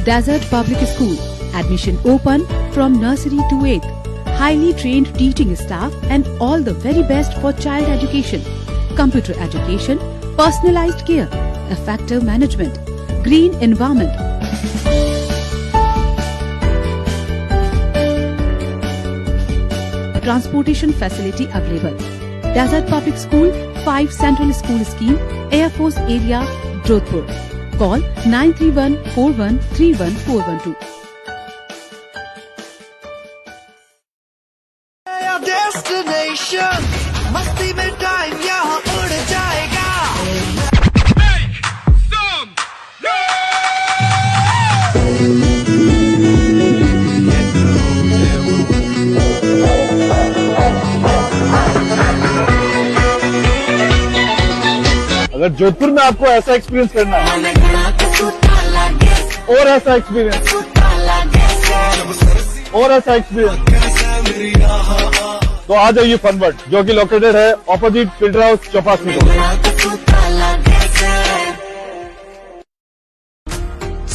Desert Public School. Admission open from nursery to 8th. Highly trained teaching staff and all the very best for child education. Computer education, personalized care, effective management, green environment. Transportation facility available. Desert Public School, 5 Central School Scheme, Air Force Area, Jodhpur. Call 9314131412. Destination मस्ती में time यहाँ उड़ जाएगा। अगर जोधपुर में आपको ऐसा experience करना है और ऐसा एक्सपीरियंस और ऐसा एक्सपीरियंस, तो आ जाइए फनवर्ड, जो कि लोकेटेड है opposite filter house Chaupasi road.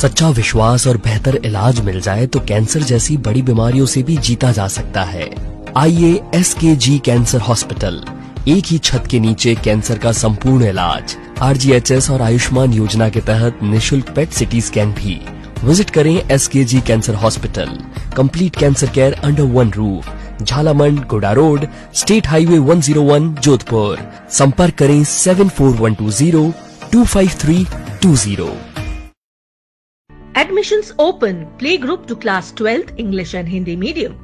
सच्चा विश्वास और बेहतर इलाज मिल जाए तो कैंसर जैसी बड़ी बीमारियों से भी जीता जा सकता है। आइए SKG कैंसर हॉस्पिटल, एक ही छत के नीचे कैंसर का संपूर्ण इलाज। RGHS और आयुष्मान योजना के तहत निःशुल्क पेट सिटी स्कैन भी। विजिट करें SKG cancer hospital, complete cancer care under one roof, Jhalamand, गोडा रोड, स्टेट हाईवे 101, जोधपुर। संपर्क करें 7412025320। Admissions open. Playgroup to class 12th English and Hindi medium.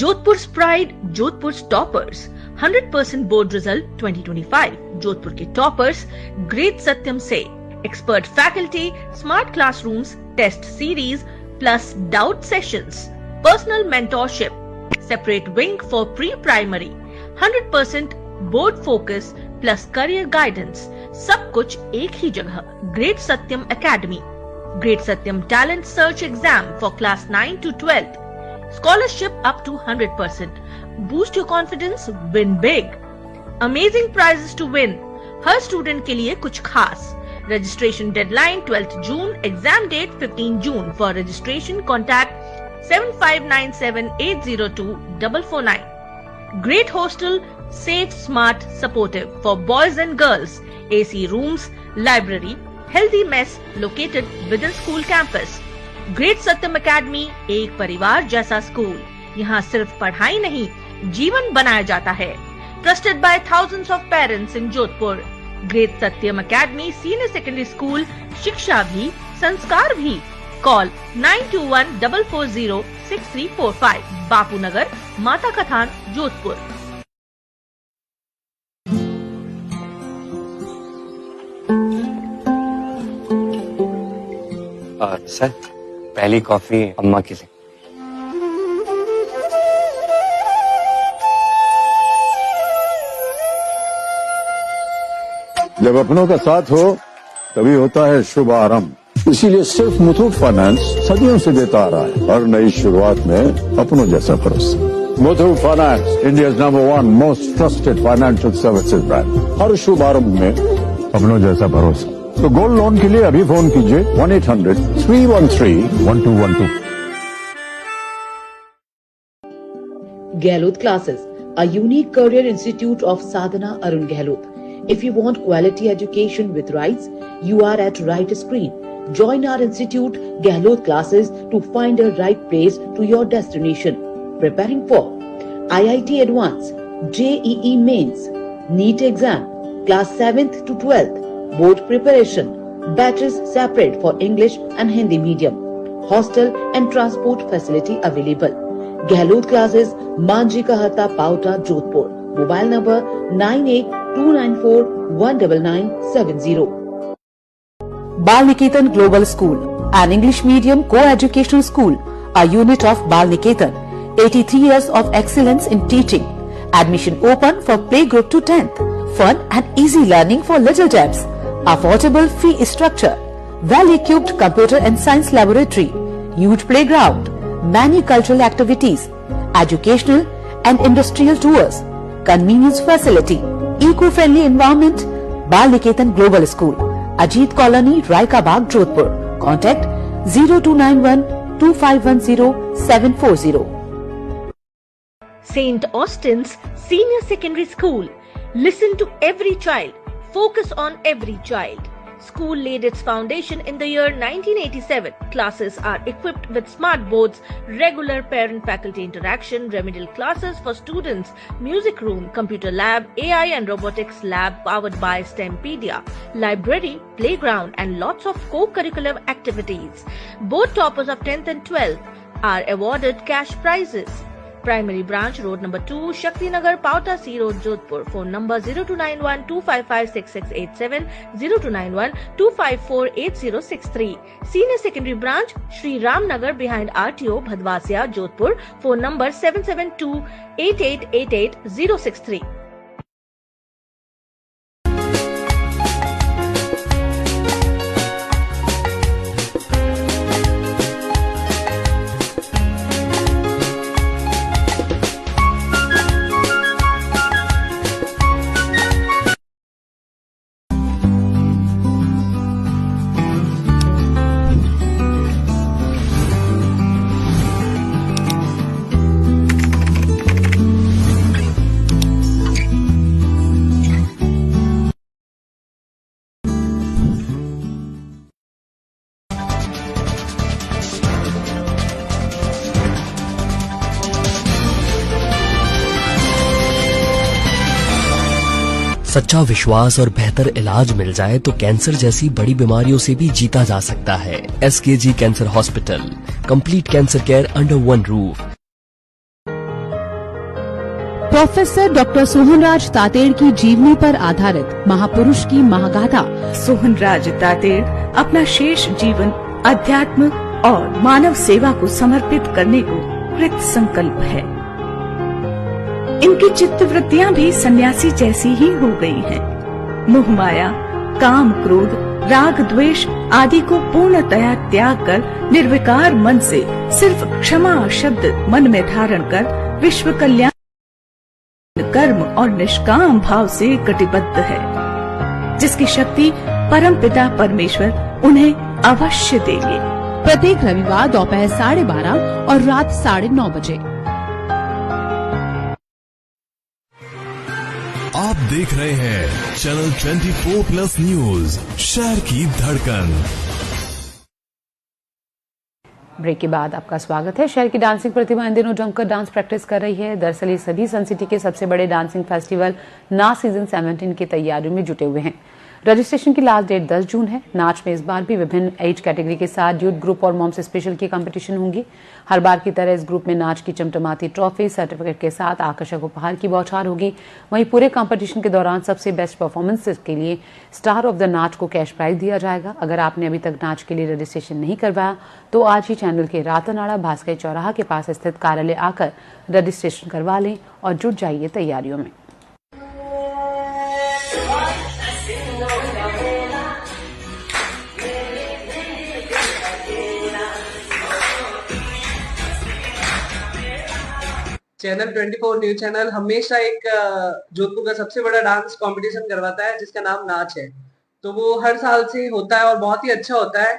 Jodhpur's pride, Jodhpur's toppers. 100% board result 2025. Jodhpur ke toppers Great Satyam Se. Expert faculty, smart classrooms, test series plus doubt sessions. Personal mentorship. Separate wing for pre-primary. 100% board focus plus career guidance. सब कुछ एक ही जगह. Great Satyam Academy. Great Satyam Talent Search Exam for class 9 to 12th. Scholarship up to 100%. Boost your confidence, win big. Amazing prizes to win. Her student के लिए कुछ खास. Registration deadline 12th June. Exam date 15 June. For registration contact 7597802449. Great hostel, safe, smart, supportive for boys and girls. AC rooms, library, healthy mess located within school campus. Great Satyam Academy, एक परिवार जैसा school. यहाँ सिर्फ पढ़ाई नहीं, जीवन बनाया जाता है. Trusted by thousands of parents in Jodhpur. Great Satyam Academy Senior Secondary School, शिक्षा भी, संस्कार भी. Call 9214406345. बापू नगर, माता कथान, जोधपुर. सर पहली कॉफी अम्मा के लिए। जब अपनों का साथ हो तभी होता है शुभ आरंभ। इसीलिए सिर्फ मुथूट फाइनेंस सदियों से देता आ रहा है हर नई शुरुआत में अपनों जैसा भरोसा। Muthoot finance, India number 1 most trusted financial services brand. हर शुभ आरंभ में अपनों जैसा भरोसा। तो गोल्ड लोन के लिए अभी फोन कीजिए 1-800-313-1212। Gehlot Classes, a unique career institute of Sadhana Arun Gehlot. If you want quality education with rights, you are at right screen. Join our institute, Gehlot Classes, to find a right place to your destination. Preparing for IIT Advanced, JEE Mains, NEET exam, class 7th to 12th, board preparation, batches separate for English and Hindi medium, hostel and transport facility available. Gehlot Classes, Manji ka Hatta Pauta, Jodhpur. Mobile number 9829419970. Bal Niketan Global School, an English medium co-educational school, a unit of Bal Niketan. 83 years of excellence in teaching. Admission open for playgroup to 10th. Fun and easy learning for little taps. Affordable fee structure. Well-equipped computer and science laboratory. Huge playground. Many cultural activities. Educational and industrial tours. Convenience facility. Eco-friendly environment. Bal Niketan Global School. Ajit Colony, Raika Bagh, Jodhpur. Contact 0291-2510-740. St. Austin's Senior Secondary School. Listen to every child. Focus on every child. School laid its foundation in the year 1987. Classes are equipped with smart boards, regular parent-faculty interaction, remedial classes for students, music room, computer lab, AI and robotics lab powered by STEMpedia, library, playground and lots of co-curricular activities. Both toppers of 10th and 12th are awarded cash prizes. Primary branch, road number 2, Shakti Nagar, Pauta C Road, Jodhpur. Phone number 0291-255-6687, 0291-254-8063. Senior Secondary branch, Shri Ram Nagar behind RTO, Bhadwasia, Jodhpur. Phone number 772-8888-063. सच्चा विश्वास और बेहतर इलाज मिल जाए तो cancer जैसी बड़ी बीमारियों से भी जीता जा सकता है। SKG cancer hospital, complete cancer care under one roof. Professor doctor Sohanraj Tated की जीवनी पर आधारित महापुरुष की महागाथा। सोहनराज तातेड़ अपना शेष जीवन अध्यात्म और मानव सेवा को समर्पित करने को कृत संकल्प है। इनकी चित्तवृत्तियां भी सन्यासी जैसी ही हो गई हैं। मोह माया, काम, क्रोध, राग, द्वेष आदि को पूर्णतया त्याग कर निर्विकार मन से सिर्फ क्षमा शब्द मन में धारण कर विश्व कल्याण कर्म और निष्काम भाव से कटिबद्ध है, जिसकी शक्ति परमपिता परमेश्वर उन्हें अवश्य देंगे। प्रत्येक रविवार दोपहर 12:30 और रात 9:30 बजे। आप देख रहे हैं चैनल 24+ न्यूज, शहर की धड़कन। ब्रेक के बाद आपका स्वागत है। शहर की डांसिंग प्रतिभा इन दिनों जमकर डांस प्रैक्टिस कर रही है। दरअसल ये सभी सन सिटी के सबसे बड़े डांसिंग फेस्टिवल ना सीजन 17 की तैयारियों में जुटे हुए हैं। रजिस्ट्रेशन की लास्ट डेट 10 जून है। नाच में इस बार भी विभिन्न एज कैटेगरी के साथ ड्यूट ग्रुप और मॉम्स स्पेशल की कंपटीशन होंगी। हर बार की तरह इस ग्रुप में नाच की चमचमाती ट्रॉफी सर्टिफिकेट के साथ आकर्षक उपहार की बौछार होगी। वहीं पूरे कंपटीशन के दौरान सबसे बेस्ट परफॉर्मेंसेस के लिए स्टार ऑफ द नाच को कैश प्राइज दिया जाएगा। अगर आपने अभी तक नाच के लिए रजिस्ट्रेशन नहीं करवाया तो आज ही चैनल के रातानाड़ा भास्कर चौराहा के पास स्थित कार्यालय आकर रजिस्ट्रेशन करवा लें और जुट जाइए तैयारियों में। चैनल 24 न्यूज चैनल हमेशा एक जोधपुर का सबसे बड़ा डांस कंपटीशन करवाता है जिसका नाम नाच है। तो वो हर साल से होता है और बहुत ही अच्छा होता है।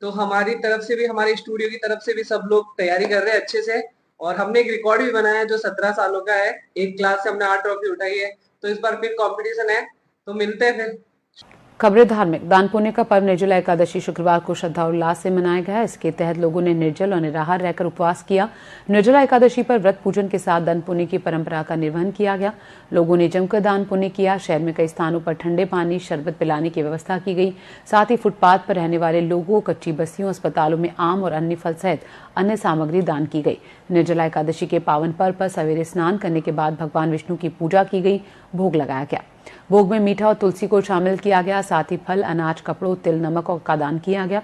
तो हमारी तरफ से भी, हमारे स्टूडियो की तरफ से भी सब लोग तैयारी कर रहे हैं अच्छे से। और हमने एक रिकॉर्ड भी बनाया है जो 17 सालों का है। एक क्लास से हमने 8 ट्रॉफी उठाई है। तो इस बार फिर कंपटीशन है, तो मिलते हैं फिर। खबरें धार्मिक। दान पुण्य का पर्व निर्जला एकादशी शुक्रवार को श्रद्धा और उल्लास से मनाया गया। इसके तहत लोगों ने निर्जल और निराहार रहकर उपवास किया। निर्जला एकादशी पर व्रत पूजन के साथ दान पुण्य की परंपरा का निर्वहन किया गया। लोगों ने जमकर दान पुण्य किया। शहर में कई स्थानों पर ठंडे पानी, शरबत पिलाने की व्यवस्था की गई। साथ ही फुटपाथ पर रहने वाले लोगों, कच्ची बस्तियों, अस्पतालों में आम और अन्य फल सहित अन्य सामग्री दान की गई। निर्जला एकादशी के पावन पर्व पर सवेरे स्नान करने के बाद भगवान विष्णु की पूजा की गई, भोग लगाया गया। भोग में मीठा और तुलसी को शामिल किया गया। साथ ही फल, अनाज, कपड़ों, तिल, नमक का दान किया गया।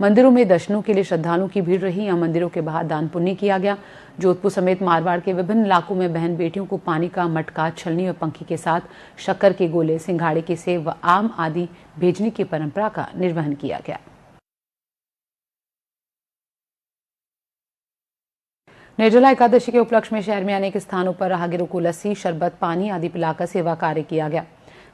मंदिरों में दर्शनों के लिए श्रद्धालुओं की भीड़ रही या मंदिरों के बाहर दान पुण्य किया गया। जोधपुर समेत मारवाड़ के विभिन्न इलाकों में बहन बेटियों को पानी का मटका, छलनी और पंखी के साथ शक्कर के गोले, सिंघाड़े के सेब व आम आदि भेजने की परंपरा का निर्वहन किया गया। निर्जला एकादशी के उपलक्ष्य में शहर में अनेक स्थानों पर राहगीरों को लस्सी, शरबत, पानी आदि पिलाकर सेवा कार्य किया गया।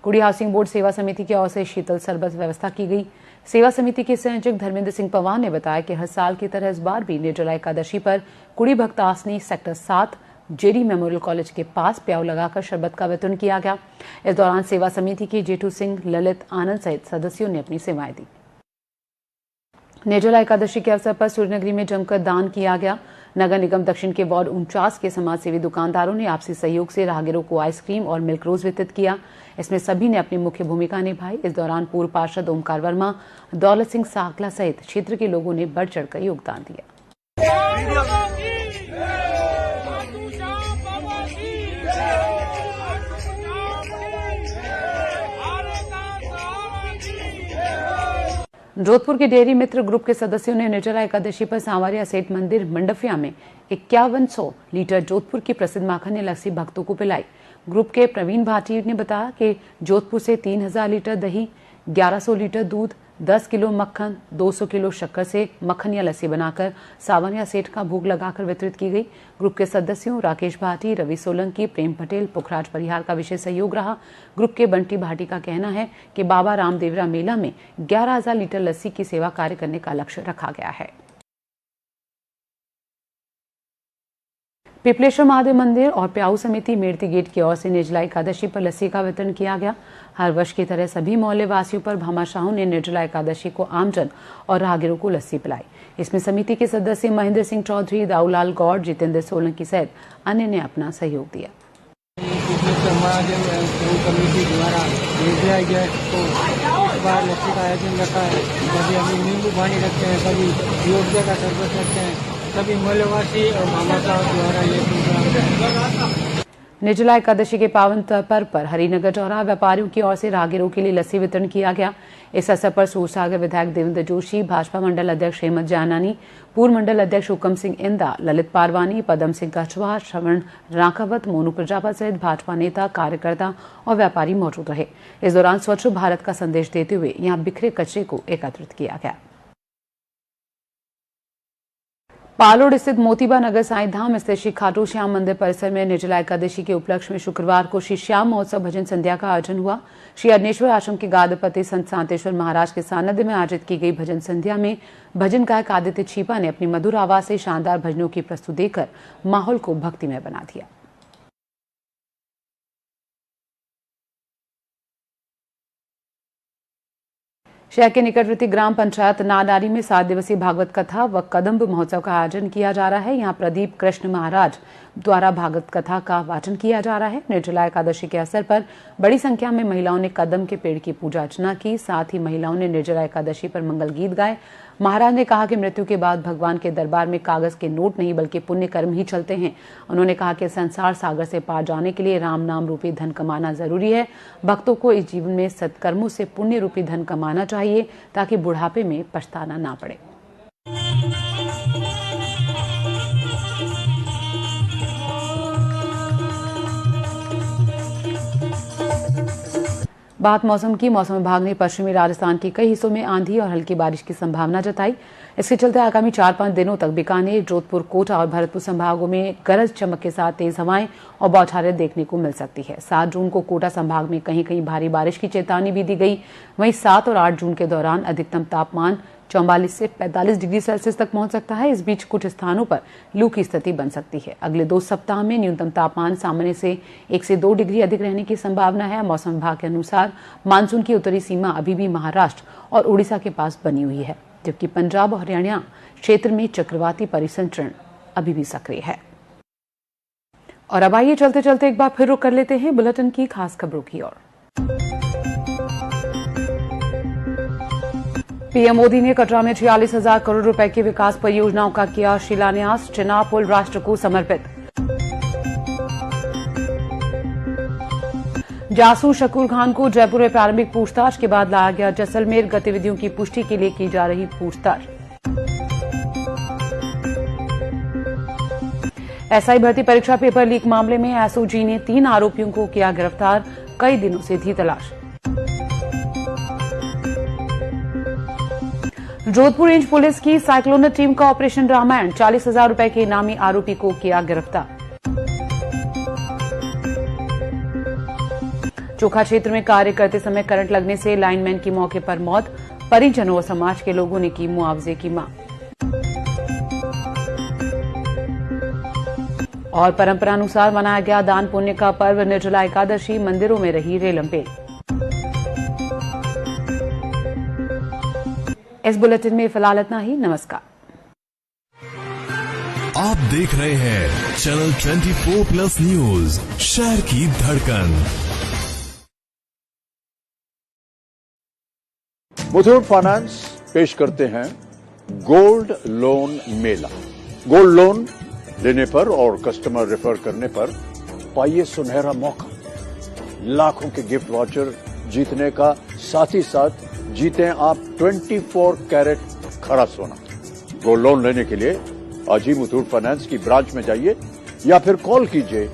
कुड़ी हाउसिंग बोर्ड सेवा समिति की ओर से शीतल शरबत व्यवस्था की गई। सेवा समिति के संयोजक धर्मेंद्र सिंह पवार ने बताया कि हर साल की तरह इस बार भी निर्जला एकादशी पर कुड़ी Bhaktasani sector 7 JD memorial college के पास प्याऊ लगाकर शरबत का वितरण किया गया। इस दौरान सेवा समिति के जेठू सिंह, ललित, आनंद सहित सदस्यों ने अपनी सेवाएं दी। निर्जला एकादशी के अवसर पर सूर्यनगरी में जमकर दान किया गया। नगर निगम दक्षिण के वार्ड 49 के समाजसेवी दुकानदारों ने आपसी सहयोग से राहगीरों को आइसक्रीम और मिल्क रोज वितरित किया। इसमें सभी ने अपनी मुख्य भूमिका निभाई। इस दौरान पूर्व पार्षद ओमकार वर्मा, दौलत सिंह साकला सहित क्षेत्र के लोगों ने बढ़ चढ़कर योगदान दिया। जोधपुर के डेयरी मित्र ग्रुप के सदस्यों ने निर्जला एकादशी पर सांवरिया सेठ मंदिर मंडफिया में 5100 लीटर जोधपुर की प्रसिद्ध माखन लस्सी भक्तों को पिलाई। ग्रुप के प्रवीण भाटी ने बताया कि जोधपुर से 3000 लीटर दही, 1100 लीटर दूध, 10 किलो मक्खन, 200 किलो शक्कर से मक्खन या लस्सी बनाकर सांवरिया सेठ का भोग लगाकर वितरित की गई। ग्रुप के सदस्यों राकेश भाटी, रवि सोलंकी, प्रेम पटेल, पुखराज परिहार का विशेष सहयोग रहा। ग्रुप के बंटी भाटी का कहना है कि बाबा रामदेवरा मेला में 11,000 लीटर लस्सी की सेवा कार्य करने का लक्ष्य रखा गया है। पिपलेश्वर महादेव मंदिर और प्याऊ समिति मेड़ती गेट की ओर से निर्जला एकादशी पर लस्सी का वितरण किया गया। हर वर्ष की तरह सभी मोहल्ले वासियों पर भामाशाहों ने निर्जला एकादशी को आमजन और राहगीरों को लस्सी पिलाई। इसमें समिति के सदस्य महेंद्र सिंह चौधरी, दाऊलाल गौड़, जितेंद्र सोलंकी सहित अन्य ने अपना सहयोग दिया। महादेव कमेटी द्वारा निर्जला गैस को इस बार लस्सी का आयोजन रखा है। कभी हम नींबू पानी रखते हैं, कभी योग्य का शरबत रखते हैं, सभी मोहल्लेवासी और भामाशाह द्वारा ये प्रोग्राम। निर्जला एकादशी के पावन पर्व पर हरिनगर चौराहा व्यापारियों की ओर से राहगीरों के लिए लस्सी वितरण किया गया। इस अवसर पर सूरसागर विधायक देवेंद्र जोशी, भाजपा मंडल अध्यक्ष हेमंत जानानी, पूर्व मंडल अध्यक्ष हुकम सिंह इंदा, ललित पारवानी, पदम सिंह कछवा, श्रवण राखावत, मोनू प्रजापत सहित भाजपा नेता, कार्यकर्ता और व्यापारी मौजूद रहे। इस दौरान स्वच्छ भारत का संदेश देते हुए यहां बिखरे कचरे को एकत्रित किया गया। पालोड़ स्थित मोतीबा नगर साईं धाम स्थित श्री खाटू श्याम मंदिर परिसर में निर्जला एकादशी के उपलक्ष्य में शुक्रवार को श्री श्याम महोत्सव भजन संध्या का आयोजन हुआ। श्री अग्नेश्वर आश्रम के गादपति संत शांतेश्वर महाराज के सानिध्य में आयोजित की गई भजन संध्या में भजन गायक आदित्य छीपा ने अपनी मधुर आवाज से शानदार भजनों की प्रस्तुति देकर माहौल को भक्तिमय बना दिया। शहर के निकटवर्ती ग्राम पंचायत नाडारी में 7 दिवसीय भागवत कथा व कदम्ब महोत्सव का आयोजन किया जा रहा है। यहाँ प्रदीप कृष्ण महाराज द्वारा भागवत कथा का वाचन किया जा रहा है। निर्जला एकादशी के अवसर पर बड़ी संख्या में महिलाओं ने कदम के पेड़ की पूजा अर्चना की। साथ ही महिलाओं ने निर्जला एकादशी पर मंगल गीत गाए। महाराज ने कहा कि मृत्यु के बाद भगवान के दरबार में कागज के नोट नहीं बल्कि पुण्य कर्म ही चलते हैं। उन्होंने कहा कि संसार सागर से पार जाने के लिए राम नाम रूपी धन कमाना जरूरी है। भक्तों को इस जीवन में सत्कर्मों से पुण्य रूपी धन कमाना चाहिए ताकि बुढ़ापे में पछताना ना पड़े। बात मौसम की। मौसम विभाग ने पश्चिमी राजस्थान के कई हिस्सों में आंधी और हल्की बारिश की संभावना जताई। इसके चलते आगामी 4-5 दिनों तक बीकानेर, जोधपुर, कोटा और भरतपुर संभागों में गरज चमक के साथ तेज हवाएं और बौछारें देखने को मिल सकती है। 7 जून को कोटा संभाग में कहीं कहीं भारी बारिश की चेतावनी भी दी गई। वहीं 7 और 8 जून के दौरान अधिकतम तापमान 44 से 45 डिग्री सेल्सियस तक पहुंच सकता है। इस बीच कुछ स्थानों पर लू की स्थिति बन सकती है। अगले 2 सप्ताह में न्यूनतम तापमान सामान्य से 1 से 2 डिग्री अधिक रहने की संभावना है। मौसम विभाग के अनुसार मानसून की उत्तरी सीमा अभी भी महाराष्ट्र और उड़ीसा के पास बनी हुई है, जबकि पंजाब और हरियाणा क्षेत्र में चक्रवाती परिसंचरण अभी भी सक्रिय है। और अब आइए चलते चलते एक बार फिर रुक कर लेते हैं बुलेटिन की खास खबरों की ओर। पीएम मोदी ने कटरा में 46,000 करोड़ रुपए की विकास परियोजनाओं का किया शिलान्यास। चिनाब पुल राष्ट्र को समर्पित। जासूस शकूर खान को जयपुर में प्रारंभिक पूछताछ के बाद लाया गया जैसलमेर। गतिविधियों की पुष्टि के लिए की जा रही पूछताछ। एसआई भर्ती परीक्षा पेपर लीक मामले में एसओजी ने 3 आरोपियों को किया गिरफ्तार। कई दिनों से थी तलाश। जोधपुर रेंज पुलिस की साइक्लोनर टीम का ऑपरेशन रामायण। 40,000 रुपए के इनामी आरोपी को किया गिरफ्तार। चोखा क्षेत्र में कार्य करते समय करंट लगने से लाइनमैन की मौके पर मौत। परिजनों और समाज के लोगों ने की मुआवजे की मांग। और परंपरानुसार मनाया गया दान पुण्य का पर्व निर्जला एकादशी। मंदिरों में रही रेलमपेल। इस बुलेटिन में फिलहाल इतना ही। नमस्कार। आप देख रहे हैं चैनल 24+ न्यूज, शहर की धड़कन। मुथूट फाइनेंस पेश करते हैं गोल्ड लोन मेला। गोल्ड लोन लेने पर और कस्टमर रेफर करने पर पाइए सुनहरा मौका। लाखों के गिफ्ट वाउचर जीतने का, साथ ही साथ जीतें आप 24 कैरेट खरा सोना। गोल्ड लोन लेने के लिए आज ही मुथूट फाइनेंस की ब्रांच में जाइए या फिर कॉल कीजिए